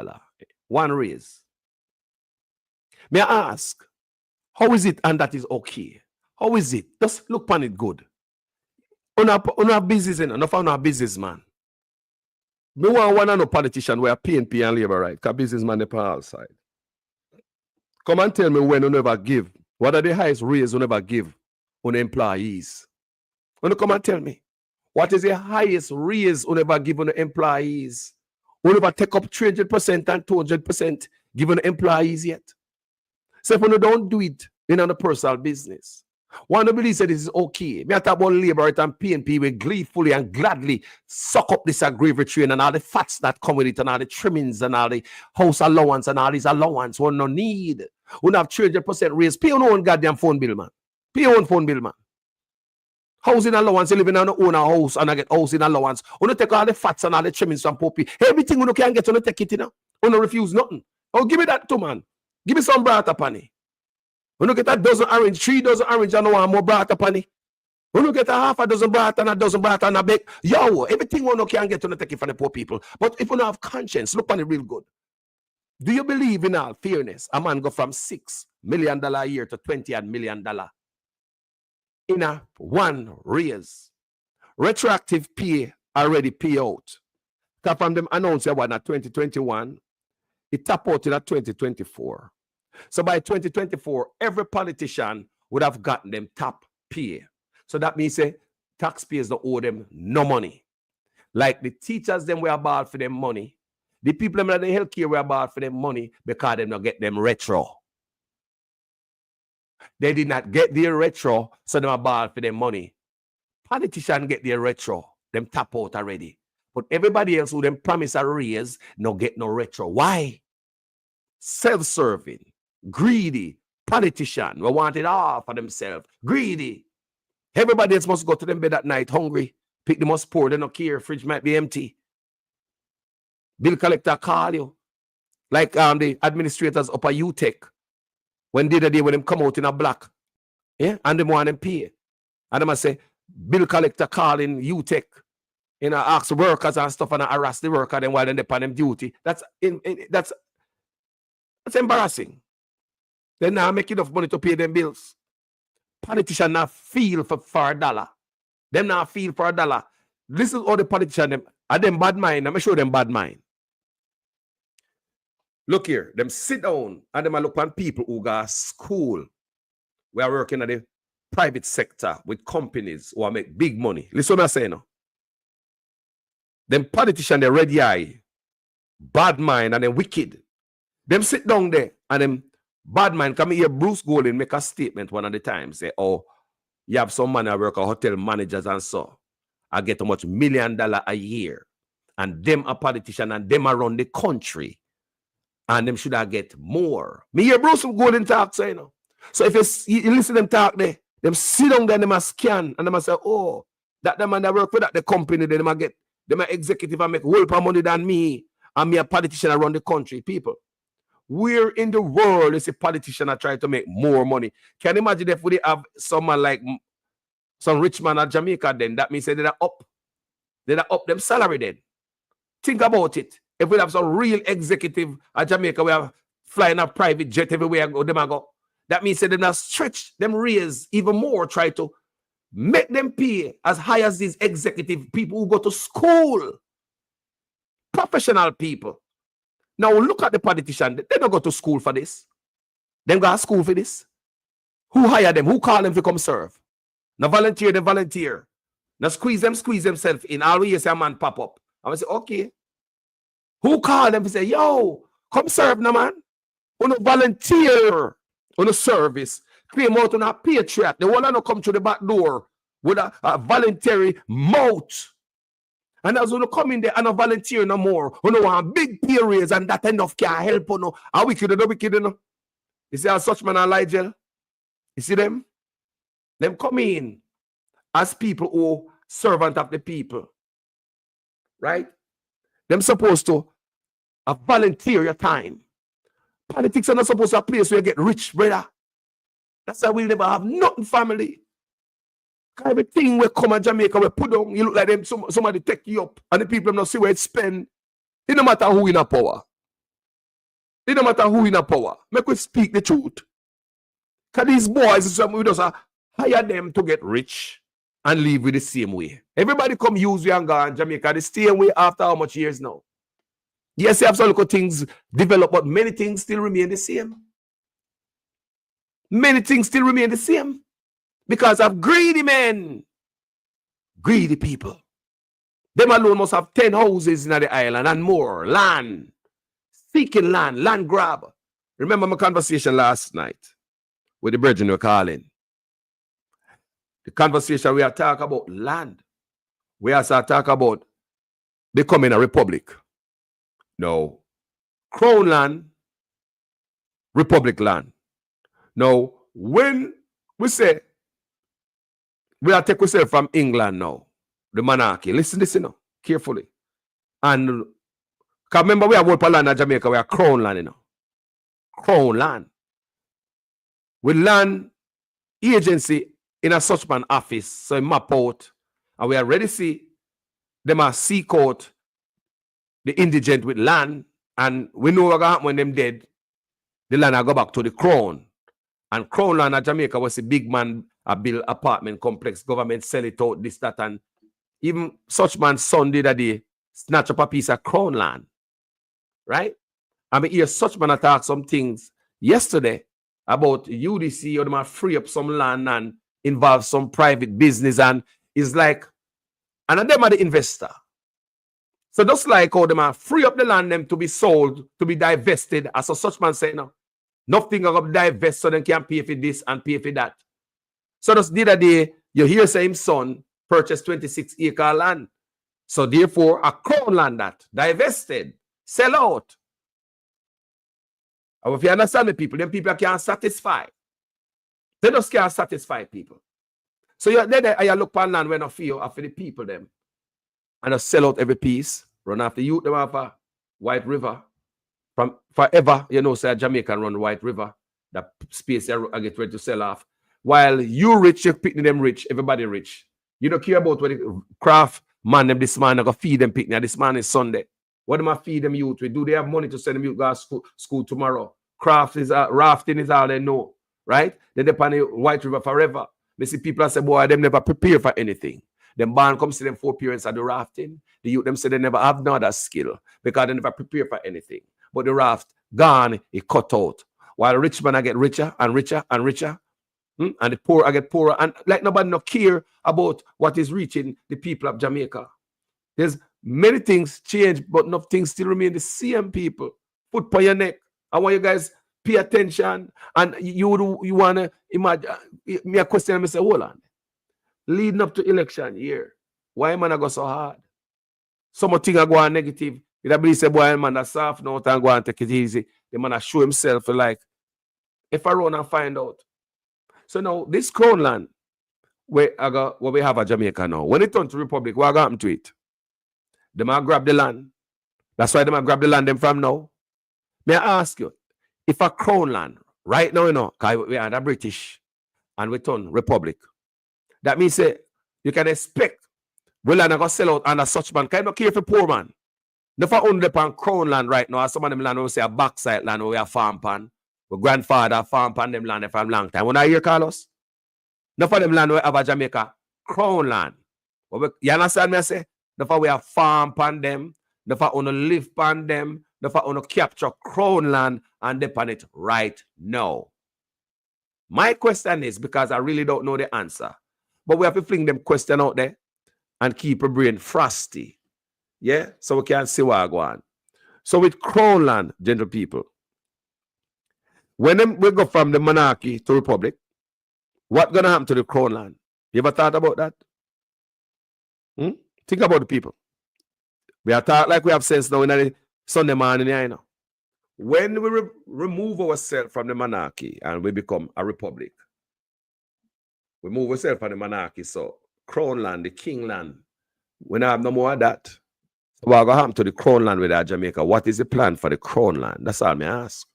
One raise. May I ask, how is it and that is okay? How is it? Just look upon it good. On our business, enough on our businessman. Me want one no politician where PNP and Labour, right? Because businessman on our side. Come and tell me when you never give. What are the highest raise you never give on employees? When you come and tell me. What is the highest raise you never give on the employees? You never take up 300% and 200% given the employees yet. So if you don't do it in a personal business, one of believes that this is okay. Me talk about Labour and PNP will gleefully and gladly suck up this aggrieved train and all the fats that come with it and all the trimmings and all the house allowance and all these allowance. We no need. We have 300% raise. Pay your own goddamn phone bill, man. Pay your own phone bill, man. Housing allowance, you live in an own house and I get housing allowance. You take all the fats and all the trimmings from poor people. Everything you can get, you take it, you know. You refuse nothing. Oh, give me that too, man. Give me some brata pani. You get a dozen orange, 3 dozen orange, and no more brata pani. You get a half a dozen brata and a dozen brata and a bake. Yo, everything you can get, you take it from the poor people. But if you don't have conscience, look on it real good. Do you believe in all fairness? A man go from $6 million a year to $20 million in a one raise. Retroactive pay already pay out. Because from them announced one at 2021, it tap out in 2024. So by 2024, every politician would have gotten them top pay. So that means say taxpayers don't owe them no money. Like the teachers them were bought for them money. The people them in the healthcare were bought for them money because they don't get them retro. They did not get their retro, so they are bought for their money. Politicians get their retro, them tap out already. But everybody else who them promise a raise, no get no retro. Why? Self-serving, greedy, politician, we want it all for themselves. Greedy. Everybody else must go to them bed at night hungry. Pick the most poor, they don't care, fridge might be empty. Bill collector call you. Like the administrators up at UTech. When did the day when them come out in a black, yeah, and them want them pay, and them say bill collector calling UTech, you know, ask workers and stuff and harass the worker then while they on them duty. That's embarrassing. They now make enough money to pay them bills. Politicians not feel for $1. Them not feel for $1. This is all the politicians them are them bad mind. I'm show them bad mind. Look here, them sit down and them look on people who go to school. We are working at the private sector with companies who make big money. Listen what I'm saying now. Them politicians, they red eye, bad mind, and then wicked. Them sit down there and them bad mind. Come here, Bruce Golding make a statement one of the time. Say, oh, you have some man that work at hotel managers and so. I get how much $1 million a year. And them a politician and them around the country. And them should have get more. Me hear Bruce Golding talk, so you know. So if you listen to them talk there, them sit down there and them a scan and them a say, oh, that the man that work for that the company, then them a get them a executive and make whole more money than me. And me a politician around the country. People, where in the world is a politician that try to make more money? Can you imagine if we have someone like some rich man at Jamaica then? That means they're up them salary then. Think about it. If we have some real executive at Jamaica, we have flying a private jet everywhere them go. That means they're not stretch them raise even more, try to make them pay as high as these executive people who go to school. Professional people. Now look at the politician. They don't go to school for this. They go to school for this. Who hire them? Who call them to come serve? Now volunteer, they volunteer. Now squeeze themselves in. Always a man pop up. I will say, okay. Who call them to say, yo, come serve now, man? On a volunteer on a service. Claim out on a patriot. They want to come through the back door with a voluntary mouth. And as when you come in there and a volunteer no more, you know, want big pay raise and that enough can help you know. Are wicked or no wicked, you know? You see how such man and Ligel? You see them? Them come in as people who servant of the people. Right? Them supposed to volunteer your time. Politics are not supposed to be a place where you get rich, brother. That's why we'll never have nothing family. Everything we come to Jamaica, we put on, you look like them, somebody take you up, and the people don't see where it's spent. It don't matter who in a power. It don't matter who in a power. Make we speak the truth. Because these boys, we just hire them to get rich and live with the same way. Everybody come use you and go in Jamaica the same way after how much years now? Yes, you have some little things develop, but many things still remain the same. Many things still remain the same. Because of greedy men. Greedy people. Them alone must have 10 houses in the island and more. Land. Seeking land. Land grab. Remember my conversation last night with the brethren we're calling. The conversation we are talking about land. We also talk about becoming a republic. No. Crown land. Republic land. Now, when we say we are take ourselves from England now, the monarchy. Listen this, you know, carefully. And remember, we have one land in Jamaica, we are crown land, you know. Crown land. We land agency in a such man office, so we map out, and we are ready to see them are seek out the indigent with land, and we know what happen when them dead, the land will go back to the crown. And crown land in Jamaica was a big man, a build apartment complex, government sell it out, this, that, and even such man's son did a day snatch up a piece of crown land. Right? I mean, hear such man attack some things yesterday about UDC, or they might free up some land and involve some private business, and it's like, and them are the investor. So just like how they might free up the land them to be sold, to be divested, as a such man say now. Nothing of divest so they can pay for this and pay for that. So just the other day, you hear same son purchased 26-acre land. So therefore, a crown land that divested, sell out. And if you understand the people, then people can't satisfy. They just can't satisfy people. So you look on land when I feel after the people them. And I sell out every piece, run after youth them off a White River. From forever, you know, say Jamaican run White River, that space I get ready to sell off. While you rich, you're picking them rich, everybody rich. You don't care about what the craft man them this man, I go feed them picnic. This man is Sunday. What am I feed them youth? Do they have money to send them youth go to school tomorrow? rafting is all they know, right? They depend on the White River forever. They see people say, boy, them never prepare for anything. Them barn come see them 4 parents at the rafting. The youth them say they never have no other skill because they never prepare for anything. But the raft gone, it cut out. While the rich man I get richer and richer and richer. And the poor I get poorer. And like nobody no care about what is reaching the people of Jamaica. There's many things change, but enough things still remain the same, people. Put on your neck. I want you guys pay attention. And you want to imagine, me a question, I say, hold on. Leading up to election year, why man I go so hard? Some thing I go on negative. You believe say, boy, man, that's soft now and go and take it easy. The man I show himself like, if I run and find out. So now, this Crown Land, where we have a Jamaica now, when it turns to Republic, what happen to it? They might grab the land. That's why they might grab the land them from now. May I ask you, if a Crown Land, right now, because we are the British and we turn Republic, that means say, you can expect we land going to sell out under such man. Kind of care for poor man. If I own the Crown Land right now, some of them land will say a backside land where we have farm pan. My grandfather farm pan them land from long time. When I hear Carlos, enough of them land we have a Jamaica Crown Land. You understand me? I say, enough we have farm pan them, enough on live pan them, enough on capture Crown Land and depend it right now. My question is, because I really don't know the answer, but we have to fling them question out there and keep our brain frosty. Yeah? So we can see what I go on. So with Crown Land, gentle people, when we go from the monarchy to republic, what's going to happen to the Crown Land? You ever thought about that? Think about the people. We are talking like we have sense now in the Sunday morning. You know. When we remove ourselves from the monarchy and we become a republic, we move ourselves from the monarchy. So Crown Land, the King Land, we don't have no more of that. So what's going to happen to the Crown Land with our Jamaica? What is the plan for the Crown Land? That's all I ask.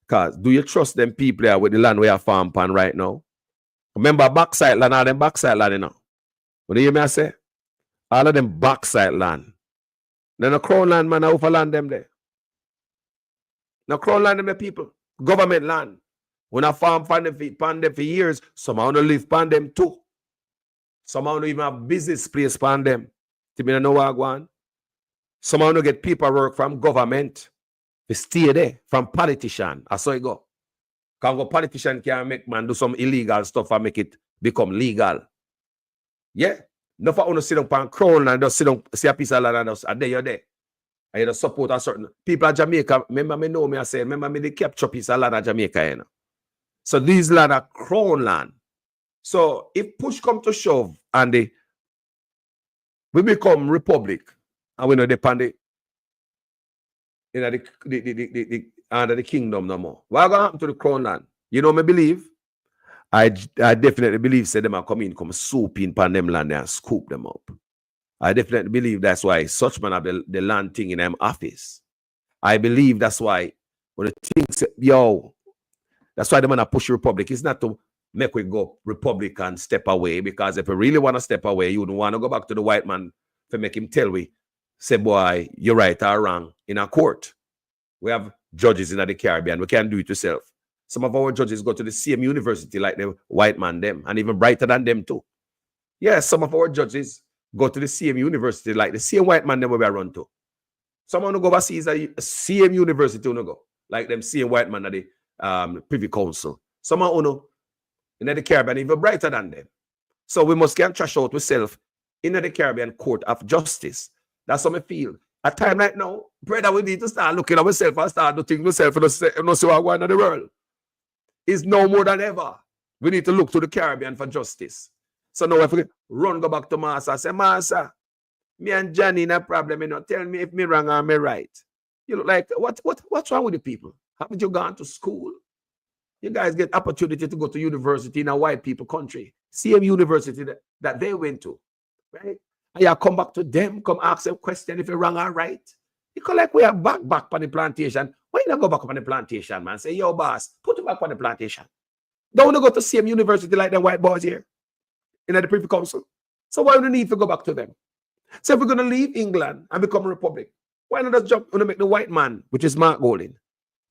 Because do you trust them people there with the land we have farm pan right now? Remember backside land, all them backside land, you know. What do you hear me I say? All of them backside land. Then the Crown Land, man, I overland them there. Now Crown Land them the people. Government land. When I farm pan them for years, some want to live pan them too. Some want to even have business place pan them. To me, know what I want. Some want to get paperwork from government. They stay there from politician. I saw it go. Can go politician can make man do some illegal stuff and make it become legal. Yeah. No for you to sit down on Crown and just sit down, see a piece of land and just a day you're there. And you just support a certain people of Jamaica. Remember me know me I say, remember me they capture piece of land of Jamaica, you know. So these land are Crown Land. So if push come to shove and we become republic and we know depend the under the kingdom no more. What going to happen to the Crown Land? You know me believe? I definitely believe say them are come soup in pan them land and scoop them up. I definitely believe that's why such man have the land thing in them office. I believe that's why when the things that's why the man push republic. It's not to make we go republic and step away, because if we really want to step away, you don't want to go back to the white man to make him tell we, say, boy, you're right or wrong in a court. We have judges in the Caribbean. We can't do it yourself. Some of our judges go to the same university like the white man them, and even brighter than them too. Yes, some of our judges go to the same university like the same white man them we run to. Someone who go overseas the same university who go, like them same white man at the Privy Council. Someone who know in the Caribbean even brighter than them. So we must get trash out ourselves in the Caribbean court of justice. That's how I feel. At time right now, brother, we need to start looking at ourselves and start doing ourselves and not see what's going on in the world. It's no more than ever. We need to look to the Caribbean for justice. So now if we go back to Master, say, Master, me and Johnny no problem, you know. Tell me if me wrong or me right. You look like, what's wrong with the people? Haven't you gone to school? You guys get opportunity to go to university in a white people country. Same university that they went to. Right? And you come back to them, come ask them question if you're wrong or right. You call like we are back on the plantation. Why you not go back on the plantation, man? Say, yo, boss, put you back on the plantation. Don't want to go to the same university like the white boys here in the Privy Council. So why do we need to go back to them? So if we're going to leave England and become a republic, why not just jump and make the white man, which is Mark Golding,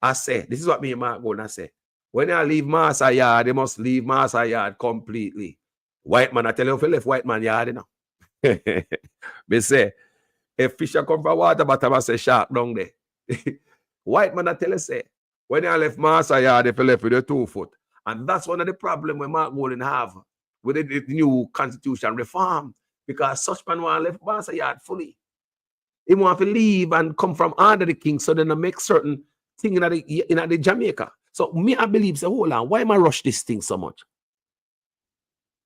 I say, this is what me and Mark Golden say. When I leave Master Yard, they must leave Master Yard completely. White man, I tell you, if you left white man yard, you know. Me say, if fish come from water bottom, I say shark down there. White man, I tell you, say, when I left Master Yard, if you left with a 2 foot. And that's one of the problems we Mark Golden have with the new constitution reform. Because such man want to left Master Yard fully. He want to leave and come from under the king so then I make certain thing in the Jamaica. So me, I believe, say, hold on, why am I rush this thing so much?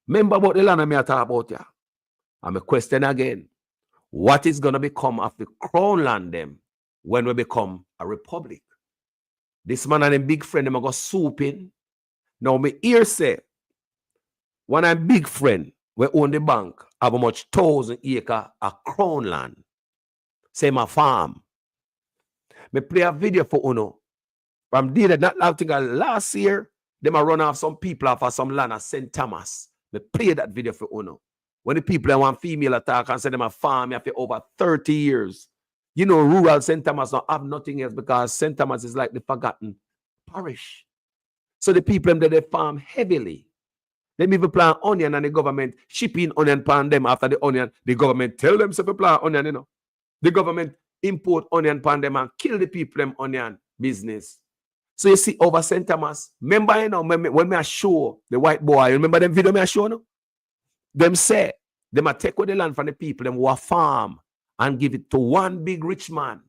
Remember about the land I talk about here. I'm a question again. What is going to become of the crown land them when we become a republic? This man and a big friend, them go soup in. Now, me hear say, when I'm big friend, we own the bank, have a much 1,000 acre of crown land. Say my farm. Me play a video for Uno. From there, not last year, them a run off some people off of some land at St. Thomas. Me play that video for Uno. When the people want female attack and say them a farm after over 30 years. You know, rural St. Thomas don't have nothing else because St. Thomas is like the forgotten parish. So the people them they farm heavily. They even plant onion and the government shipping onion pan them after the onion. The government tell them to plant onion, you know. The government import onion pan them and kill the people them onion business. So you see over St. Thomas, remember, you know, when I show the white boy, you remember them video I show no? Them say, them a take away the land from the people, them who farm and give it to one big rich man.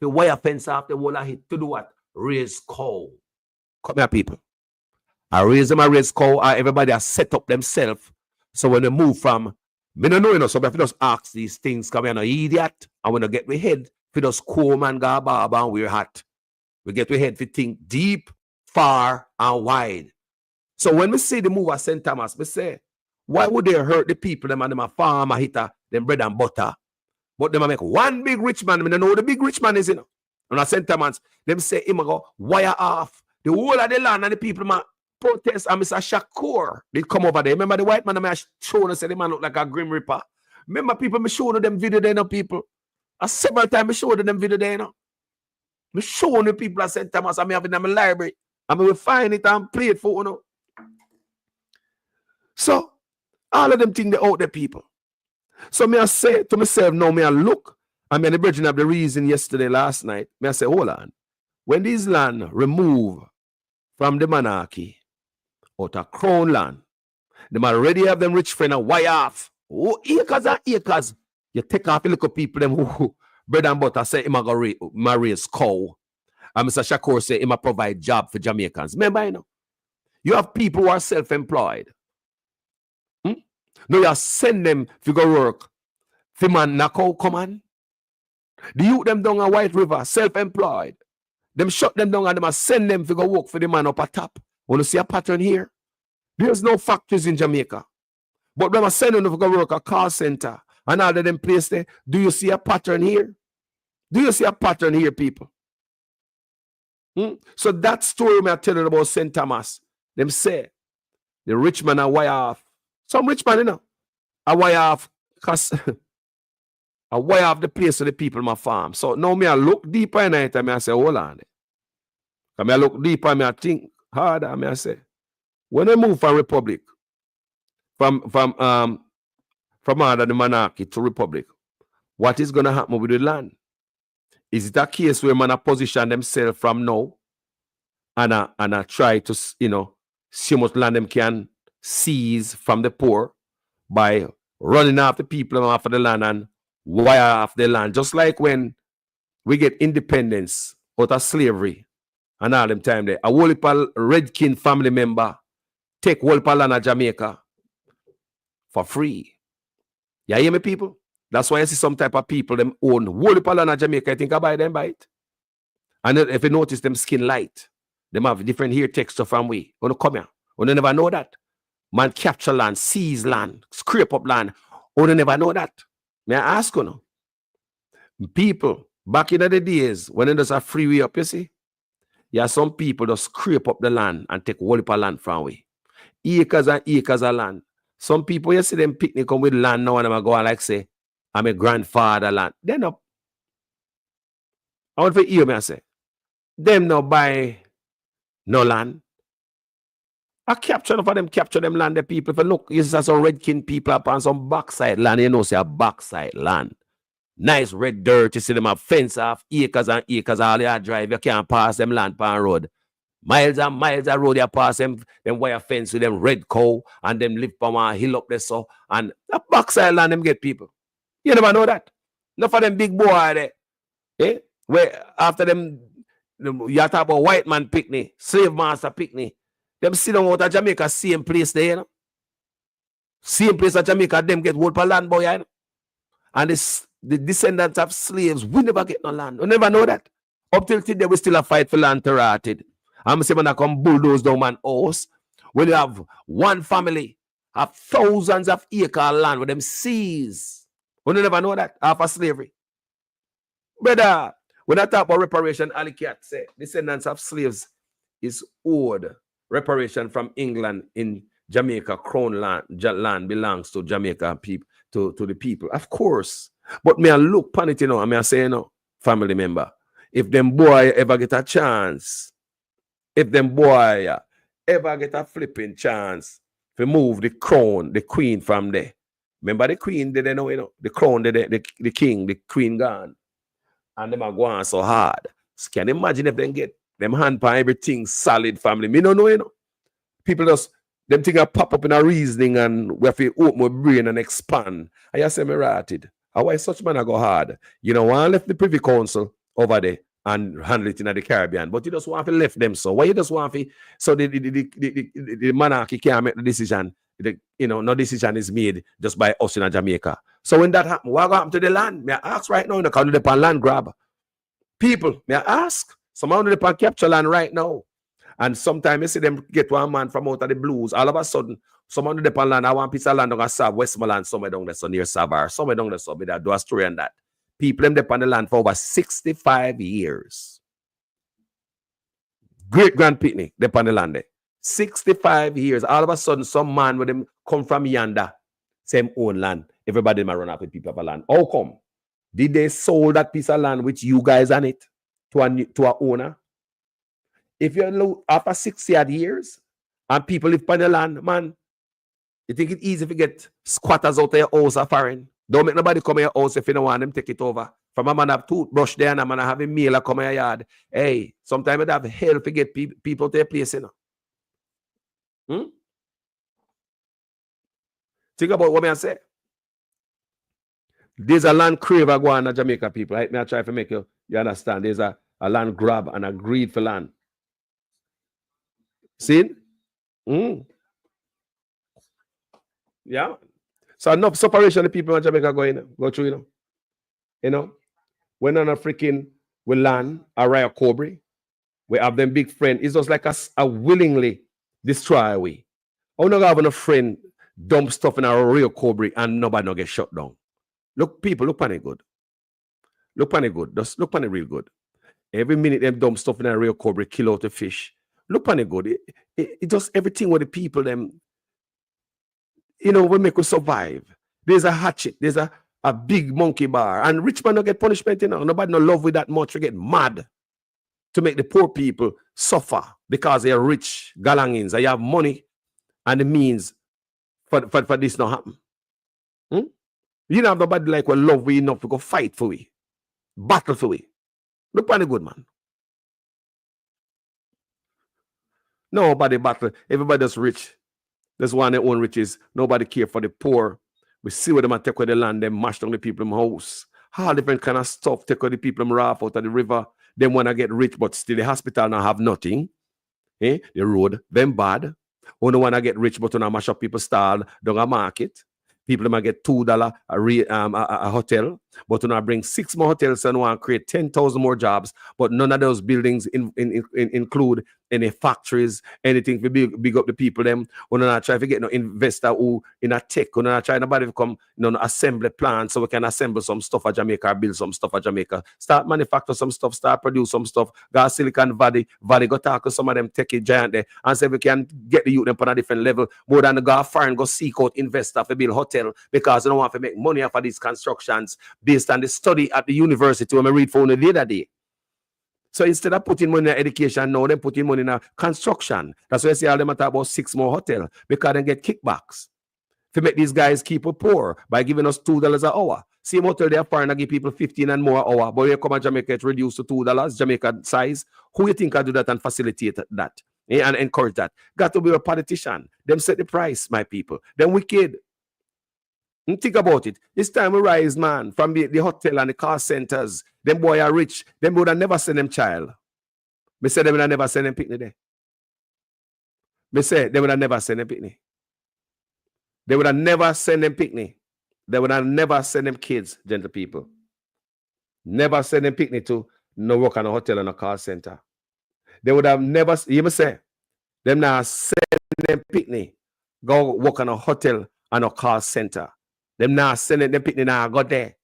The wire fence off the wall of it to do what? Raise cow. Come here, people. I raise them, I raise cow, everybody has set up themselves. So when they move from, me don't know, you know, so if you just ask these things, come here, no idiot, and when they get we head, if you just comb and go barber and wear hat. We get we head to think deep, far, and wide. So when we see the move of St. Thomas, we say, why would they hurt the people, them and them a farm, a hitter, them bread and butter? But them a make one big rich man, I mean, they know who the big rich man is, you know. And at St. Thomas, them say, him go, wire off the whole of the land and the people, man, protest, and Mr. Shakur, they come over there. Remember the white man, I showing us, the man look like a Grim Reaper. Remember people, me showing them video there, you know, people. Several times, I showed them video there, you know. Me showing the people at St. Thomas, I'm having them in my library. I mean, we find it and play it for, you know. So, all of them things, they out there, people. So, me I say to myself, now, me I look, I mean, the bridging of the reason yesterday, last night, me I say, hold on. When these land remove from the monarchy, out of crown land, them already have them rich friend and wire off. Oh, acres and acres. You take off the little people, them who bread and butter, say, him a go raise cow. And Mr. Shakur say, him a provide job for Jamaicans. Remember, you know, you have people who are self-employed. No, you send them to go work. The man Nako come on. The youth them down a White River, self-employed. Them shut them down and them send them to go work for the man up at top. Want to see a pattern here? There's no factories in Jamaica. But them send them to go work a call center and all of them place there. Do you see a pattern here? Do you see a pattern here, people? So that story I tell you about St. Thomas, them say the rich man a wire off. Some rich man, you know, a wire off because I wire off the place of the people in my farm. So now me I look deeper in it and I say, hold on. I look deeper and I think harder and I say, when I move from republic, from under the monarchy to republic, what is going to happen with the land? Is it a case where man a position themselves from now and I try to, you know, see how much land them can seize from the poor by running off the people off of the land and wire off the land, just like when we get independence out of slavery and all them time there. A whole heap of Redkin family member take whole heap of land of Jamaica for free. You hear me, people? That's why I see some type of people them own whole heap of land of Jamaica. I think I buy them by it. And if you notice them skin light, them have different hair texture from we. Wanna come here? Wanna never know that? Man capture land, seize land, scrape up land. Wanna never know that? May I ask you now? People, back in the days, when there's a freeway up, you see, yeah, some people just scrape up the land and take whole heap of land from we. Acres and acres of land. Some people, you see them picnic come with land now and I'm going like say, I'm a grandfather land. Then up. I want to hear me I say, Them no buy no land. I capture for them, capture them land, the people. If you look, you see some Redkin people up on some backside land, you know, say a backside land. Nice red dirt, you see them have fence off, acres and acres, all you drive, you can't pass them land pan road. Miles and miles of road, you pass them wire fence with them red cow, and them live on a hill up there, so, and the backside land, them get people. You never know that. Enough of them big boy there. Eh? Where after them, you talk about white man picnic, slave master picnic. Them sit down out of Jamaica, same place there, you know. Same place at Jamaica, them get wood per land boy, you know. And the descendants of slaves, we never get no land. We never know that. Up till today, we still a fight for land to rotted. I'm saying when I come bulldoze down man house, when you have one family, have thousands of acres of land with them seize. We never know that after slavery. Brother, when I talk about reparation, Ali Cat say descendants of slaves is owed reparation from England in Jamaica. Crown land belongs to Jamaica people, to the people. Of course. But me I look upon it, you know, and I say, you know, family member, if them boy ever get a chance, if them boy ever get a flipping chance to move the crown, the queen from there. Remember the queen, they know, you know, the crown, the king, the queen gone. And them are going so hard. So can you imagine if they get them hand by everything solid, family? Me don't know, you know. People just, them things pop up in a reasoning and we have to open my brain and expand. I just say me rated. Why such man I go hard? You know, one left the Privy Council over there and handle it in the Caribbean, but you just want to left them so. Why you just want to, so the monarchy can't make the decision. You know, no decision is made just by us in Jamaica. So when that happens, what happened to the land? May I ask right now, in the country, the land grab. People, may I ask? Some of them capture land right now. And sometimes you see them get one man from out of the blues. All of a sudden, some of the land, I want piece of land on Sav, Westmoreland, somewhere down there, so near Savard, somewhere down there, so be that do a story on that. People them depend on the land for over 65 years. Great grand picnic, depend on the land there. 65 years. All of a sudden, some man with them come from yonder, same own land. Everybody might run up with people of land. How come? Did they sold that piece of land with you guys on it to a owner? If you look after 60 odd years and people live on the land, man, you think it's easy to get squatters out of your house or foreign? Don't make nobody come to your house if you don't want them take it over. From a man have toothbrush there and a man have a meal come to your yard. Hey, sometimes it have help to get people to a place, you know. Think about what I say. There's a land craver going on Jamaica people. Right? I try to make you understand. There's a land grab and a greed for land. See? Yeah. So enough separation the people in Jamaica go through, you know. When on a freaking we land a Raya Cobra, we have them big friend. It's just like a willingly destroy we. I'm not having a friend dump stuff in a real Cobra and nobody not get shut down. Look, people, look on it good. Look on it good. Just look on it real good. Every minute them dump stuff in a real Cobra, kill out the fish. Look on it good. It does everything with the people them. You know, we make us survive. There's a hatchet. There's a big monkey bar. And rich man don't get punishment, you know. Nobody no love with that much. We get mad to make the poor people suffer because they are rich galangins. They have money and the means for this not happen. You don't have nobody like we love we enough to go fight for we. Battle for we. Look on the good man. Nobody battle. Everybody's rich. There's one their own riches. Nobody care for the poor. We see where them take with the land, them mash down the people in house. All different kind of stuff. Take with the people in raft out of the river. Them want to get rich, but still the hospital now have nothing. The road, them bad. Only want to get rich, but now mash up people's stall down a market. People might get $2 a hotel, but when I bring 6 more hotels and want to create 10,000 more jobs, but none of those buildings include any factories, anything to big up the people them. When I try to get no investor who in a tech, when I try nobody to come assembly plant so we can assemble some stuff at Jamaica, build some stuff at Jamaica, start manufacture some stuff, start produce some stuff. Go Silicon Valley, go talk to some of them techie giant there and say we can get the youth them on a different level more than go foreign, go seek out investor for build hotel because they don't want to make money off of these constructions based on the study at the university when I read for the other day. So instead of putting money in education, now they're putting money in construction. That's why I say all them talk about 6 more hotels, because they get kickbacks. To make these guys keep it poor by giving us $2 an hour. Same hotel they are foreign, give people 15 and more hour, but when you come to Jamaica, it's reduced to $2, Jamaica size. Who you think can do that and facilitate that and encourage that? Got to be a politician. Them set the price, my people. Them wicked. And think about it. It's time we rise, man, from the hotel and the car centers. Them boy are rich. Them would have never send them child. Me say them would have never send them picnic there. Me say they would have never send them picnic. They would have never sent them picnic. They would have never sent them kids, gentle people. Never send them picnic to no work on a hotel and a car center. They would have never, you must say, them now send them picnic, go work on a hotel and a car center. Them now send them picnic now go there.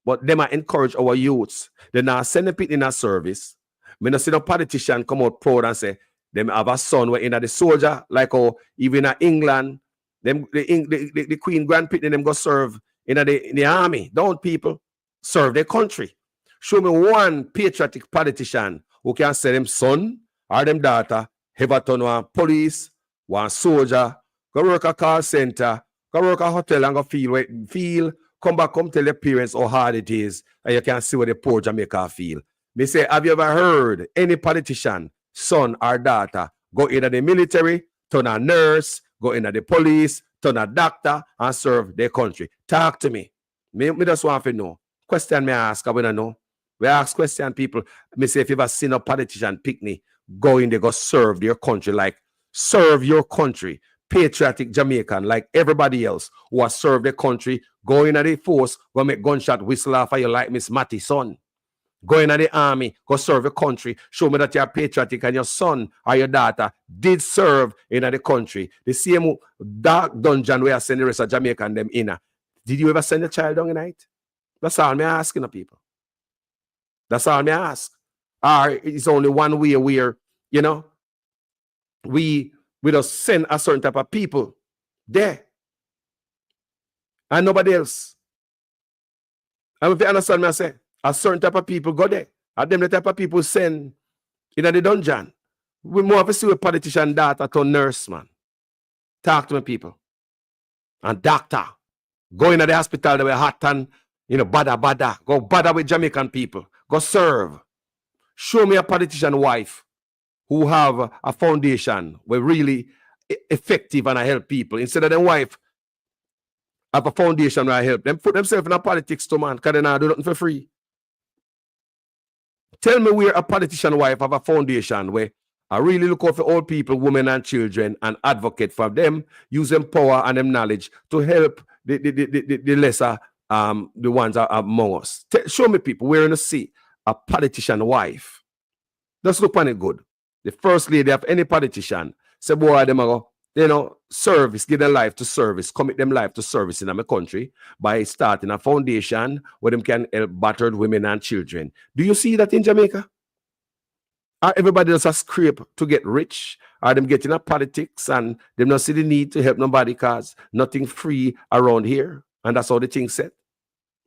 But them are encourage our youths. They now send them picnic in a service. Me not see no politician come out proud and say, them have a son where in the soldier, like how even in England, them the Queen Grand Picnic, them go serve in the army. Don't people serve their country? Show me one patriotic politician who can say them son or them daughter ever turn one police, one soldier, go work a car center, go work a hotel and go feel, come back, come tell your parents how hard it is, and you can see what the poor Jamaica feel. Me say, have you ever heard any politician, son or daughter, go into the military, turn a nurse, go into the police, turn a doctor, and serve their country? Talk to me. Me just want to know. Question me ask, I want to know. We ask question people. Me say, if you ever seen a politician picnic, go in there, go serve their country, like serve your country. Patriotic Jamaican, like everybody else who has served their country, go in at the force, go make gunshot whistle off of you like Miss Matty son. Go in at the army, go serve your country. Show me that you're patriotic and your son or your daughter did serve in the country. The same dark dungeon where I send the rest of Jamaica and them in. Did you ever send your child down in night? That's all me asking the people. That's all me ask. Or it's only one way where, you know, we just send a certain type of people there. And nobody else. And if you understand me, I say, a certain type of people go there. And them the type of people send in the dungeon. We more of a see a politician daughter to nurse, man. Talk to me, people. And doctor. Go in the hospital, they were hot and, you know, bada. Go bada with Jamaican people. Go serve. Show me a politician wife who have a foundation where really effective and I help people. Instead of their wife have a foundation where I help them, put themselves in a politics too, man, because they not do nothing for free. Tell me where a politician wife have a foundation where I really look out for old people, women and children and advocate for them, use them power and them knowledge to help the lesser, the ones among us. Show me people where you see a politician wife. Just look on it good. The first lady of any politician say, boy, them go, you know, service, give them life to service, commit them life to service in my country by starting a foundation where them can help battered women and children. Do you see that in Jamaica? Are everybody does a scrape to get rich? Are them getting up politics and them not see the need to help nobody because nothing free around here? And that's how the thing said.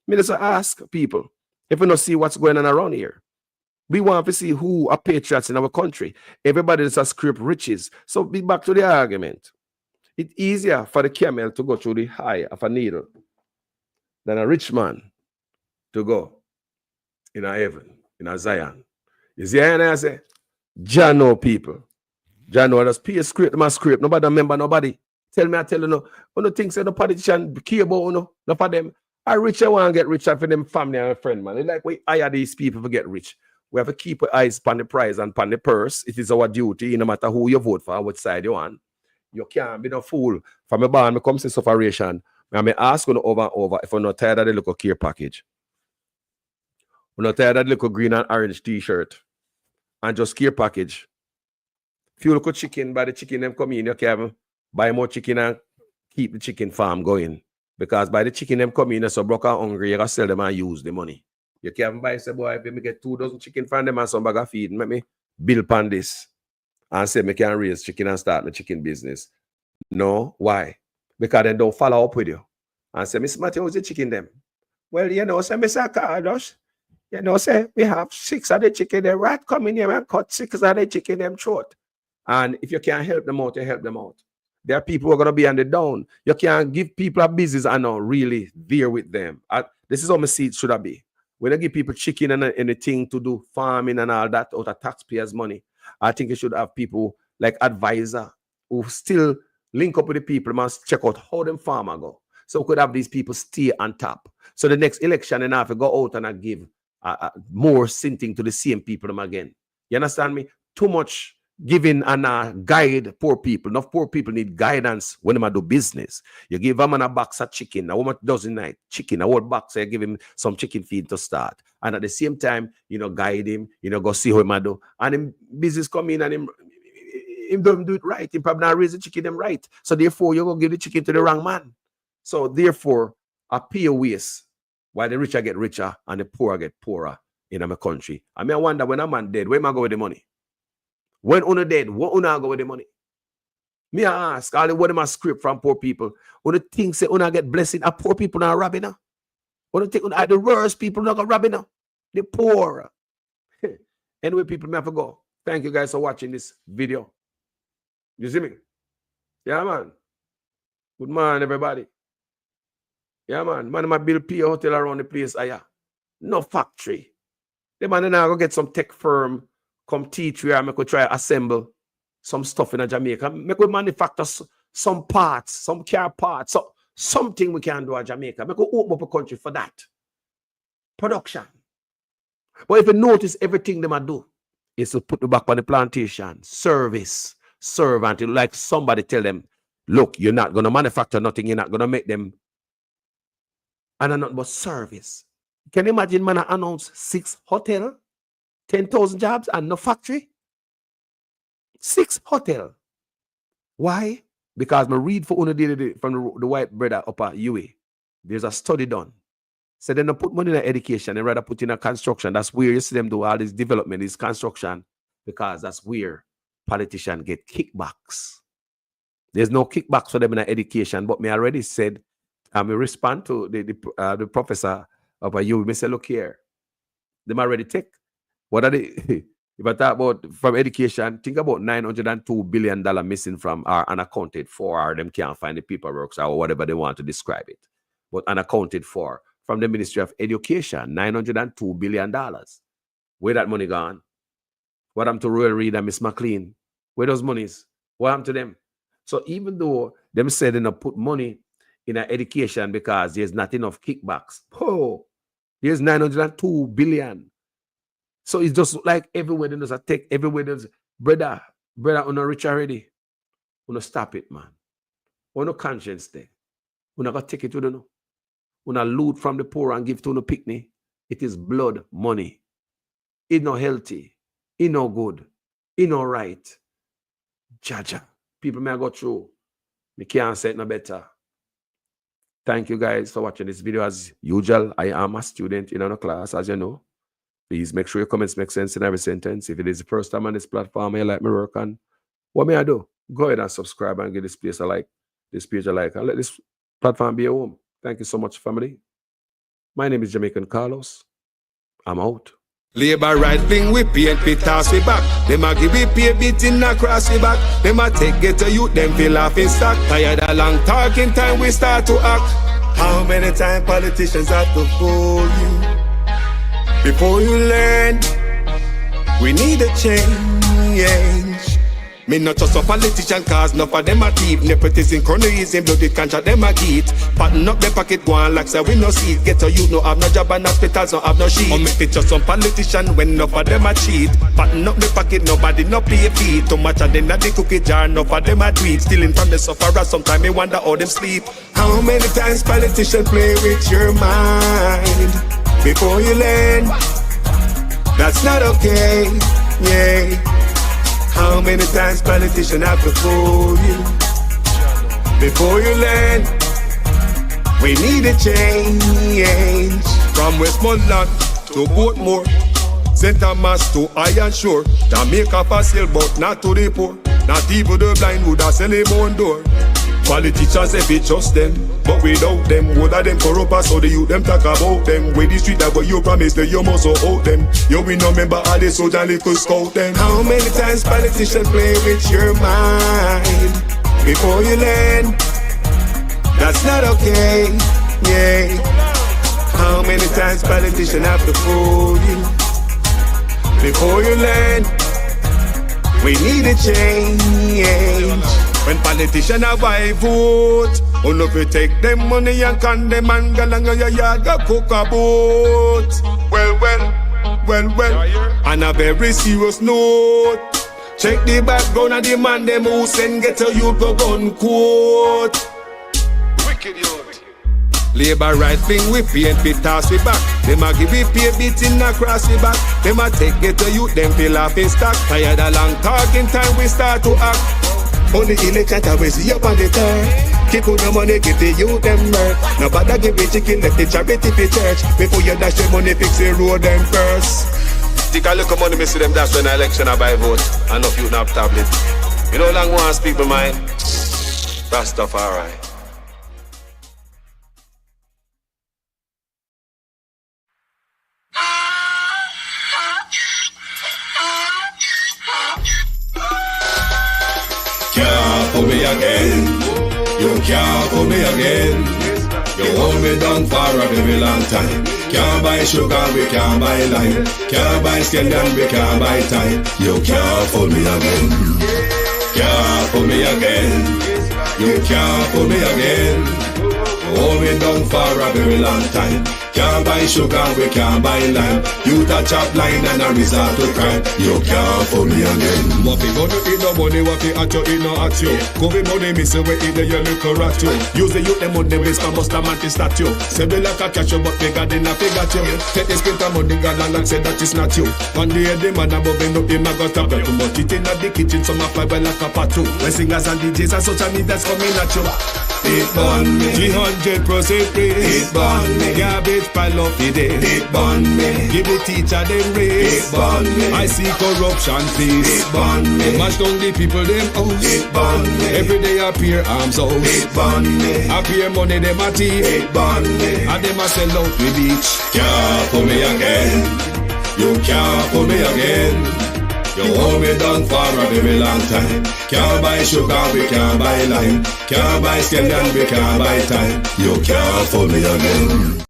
Me just ask people, if we not see what's going on around here. We want to see who are patriots in our country. Everybody does a scrape riches. So be back to the argument. It's easier for the camel to go through the eye of a needle than a rich man to go in a heaven, in a Zion. You see, and I say, Jah know people. Jah know just pay a scrape, my scrape. Nobody remember nobody. Tell me, I tell you, no. One things say the politician care about, no for them. I rich, I want to get richer for them family and friend, man. It's like we hire these people to get rich. We have to keep our eyes on the prize and on the purse. It is our duty, no matter who you vote for, which side you want. You can't be no fool. From a barn, I come to sufferation. I may ask you over and over if you're not tired of the little care package. You're not tired of the little green and orange t-shirt. And just care package. If you look at chicken, by the chicken them come in, you can buy more chicken and keep the chicken farm going. Because by the chicken them come in, you're so broke and hungry, you can sell them and use the money. You can't buy, say, boy, if me get 2 dozen chicken from them and some bag of feed, make me bill pan this and say me can raise chicken and start my chicken business. No, why? Because they don't follow up with you. And say, Miss Matthew, how's the chicken them? Well, you know, say, Mr. Carlos, You know, say we have 6 of the chicken, they rat come in here and cut 6 of the chicken them throat. And if you can't help them out, you help them out. There are people who are going to be on the down. You can't give people a business and not really there with them. This is how I see it should have be. When I give people chicken and anything to do farming and all that out of taxpayers' money, I think you should have people like advisor who still link up with the people, must check out how them farmer go. So we could have these people stay on top. So the next election, and I have to go out and I give more sinting to the same people them again. You understand me? Too much giving and guide poor people. Enough poor people need guidance when they do business. You give a man a box of chicken, a woman doesn't like chicken, a whole box, you give him some chicken feed to start. And at the same time, guide him, go see how he do. And him business come in and him don't do it right. He probably not raise the chicken them right. So therefore, you're going to give the chicken to the wrong man. So therefore, I pay a waste while the richer get richer and the poorer get poorer in my country. I wonder when a man dead, where am I going with the money? When una dead, what una go with the money? Me ask, all the what am I script from poor people? Una think say una get blessing, a poor people not robbing now. Una think una the worst people not got robbing now. The poor. Anyway, people, me have to go. Thank you guys for watching this video. You see me? Yeah, man. Good morning, everybody. Yeah, man. Man, I build P hotel around the place. No factory. The man now go get some tech firm. Come teach where I make we try assemble some stuff in Jamaica. Make we manufacture some parts, some car parts, so something we can do in Jamaica. Make we open up a country for that. Production. But if you notice everything they do is to put the back on the plantation, service, serve until like somebody tell them, look, you're not gonna manufacture nothing, you're not gonna make them and not but service. Can you imagine man announce 6 hotels? 10,000 jobs and no factory? 6 hotel. Why? Because I read for from the white brother up at UA. There's a study done. So they don't put money in education and rather put in a construction. That's where you see them do all this development, this construction, because that's where politicians get kickbacks. There's no kickbacks for them in education, but me already said, I will respond to the professor up at UA. Me say, look here, them already take. What are they? If I talk about from education, think about $902 billion missing from our unaccounted for, or them can't find the paperwork or whatever they want to describe it. But unaccounted for from the Ministry of Education, $902 billion. Where that money gone? What happened to Royal Reed and Miss McLean? Where those monies? What happened to them? So even though them said they don't put money in our education because there's not enough kickbacks, there's $902 billion. So it's just like everywhere there's a tech, everywhere there's brother, on a rich already. Wanna stop it, man. Wanna conscience thing. Wanna go take it to the no. Wanna loot from the poor and give to the picnic. It is blood money. It not healthy. It not good. It not right. Jaja. People may go through. Me can't say it no better. Thank you guys for watching this video. As usual, I am a student in a class, as you know. Please make sure your comments make sense in every sentence. If it is the first time on this platform and you like me work on, what may I do? Go ahead and subscribe and give this place a like, this page a like, and let this platform be your home. Thank you so much, family. My name is Jamaican Carlos. I'm out. Labor right thing we paint we toss we back. Them a give we pay beating across we back. Them a take get to you, them feel off in stock. Tired of long talking time we start to act. How many times politicians have to fool you? Before you learn, we need a change. Me not just a politician, cause enough of them a thief. Nepotism, cronyism, bloody contract, them a geet. Pattern up the pocket, go on like say we no see it. Get to you, no have no job and hospitals, no have no sheet. Or make it just some politician when enough of them a cheat. Pattern up the pocket, nobody no pay feet. Too much of them at the cookie jar, enough of them a tweet. Stealing from the sufferer, sometimes me wonder how them sleep. How many times politicians play with your mind? Before you learn, that's not okay, yeah. How many times politicians have to fool you? Before you learn, we need a change. From Westmoreland to Portmore, St. Thomas to Iron Shore, Jamaica for sale but not to the poor. Not even the blind would have sell him on door. Politicians if it just them, but without them, all of them corrupt us, so the youth them talk about them. With the street that what you promise, that you must out them. You we no remember all the soldier little scout them. How many times politicians play with your mind before you learn? That's not okay, yeah. How many times politicians have to fool you before you learn? We need a change. When politicians have a vote, oh no, we take them money and condemn and go along your yard go cook a boat. Well, on a very serious note, check the background of the man them who send get a youth go gun quote. Wicked youth. Labor right thing we paint we toss we back. Them a give we pay beating across we back. Them a take get a youth them fill off in stock. Tired of long talking time we start to act. Only election time we see up on the turn. Keep on the money, give the youth them work. No bother give the chicken, let the charity for church. Before you dash the money, fix the road them first. Take a look at money, me see them dash when the election I buy vote. And no youth have tablet. You know long ones people mind. Rastafari. Can't pull me again. You can't pull me again. You hold me down for a very long time. Can't buy sugar, we can't buy lime. Can't buy scallion, we can't buy time. You can't pull me again. Can't pull me again. You can't pull me again. You hold me down for a very long time. Can't buy sugar, we can't buy lime. You touch up line and a resort to crime. You can't fool me again. What we gonna eat no money, what we at you, eat no at you. Covid money, miss away, eat the your little rat you. Use the youth, them money, waste and bust a man to statue. Say we like a catch you, but bigger than a figure you. Take the spit of money, God and say that it's not you. One day the man above end up, him a got a belt. But it in the kitchen, some a fly well like a patu. When singers and DJs and social media's coming at you. It burn me 300% praise. It burn me garbage pile up the day. It burn me give the teacher them raise. It burn me I see corruption please. It burn me mash down the people them house. It burn me every day appear arms out. It burn me appear money them a thief. It burn me and them a sell out with each. Can't pull me again. You can't pull me again. You hold me down for a very long time. Can't buy sugar, we can't buy lime. Can't buy scallion, we can't buy time. You can't fool me again.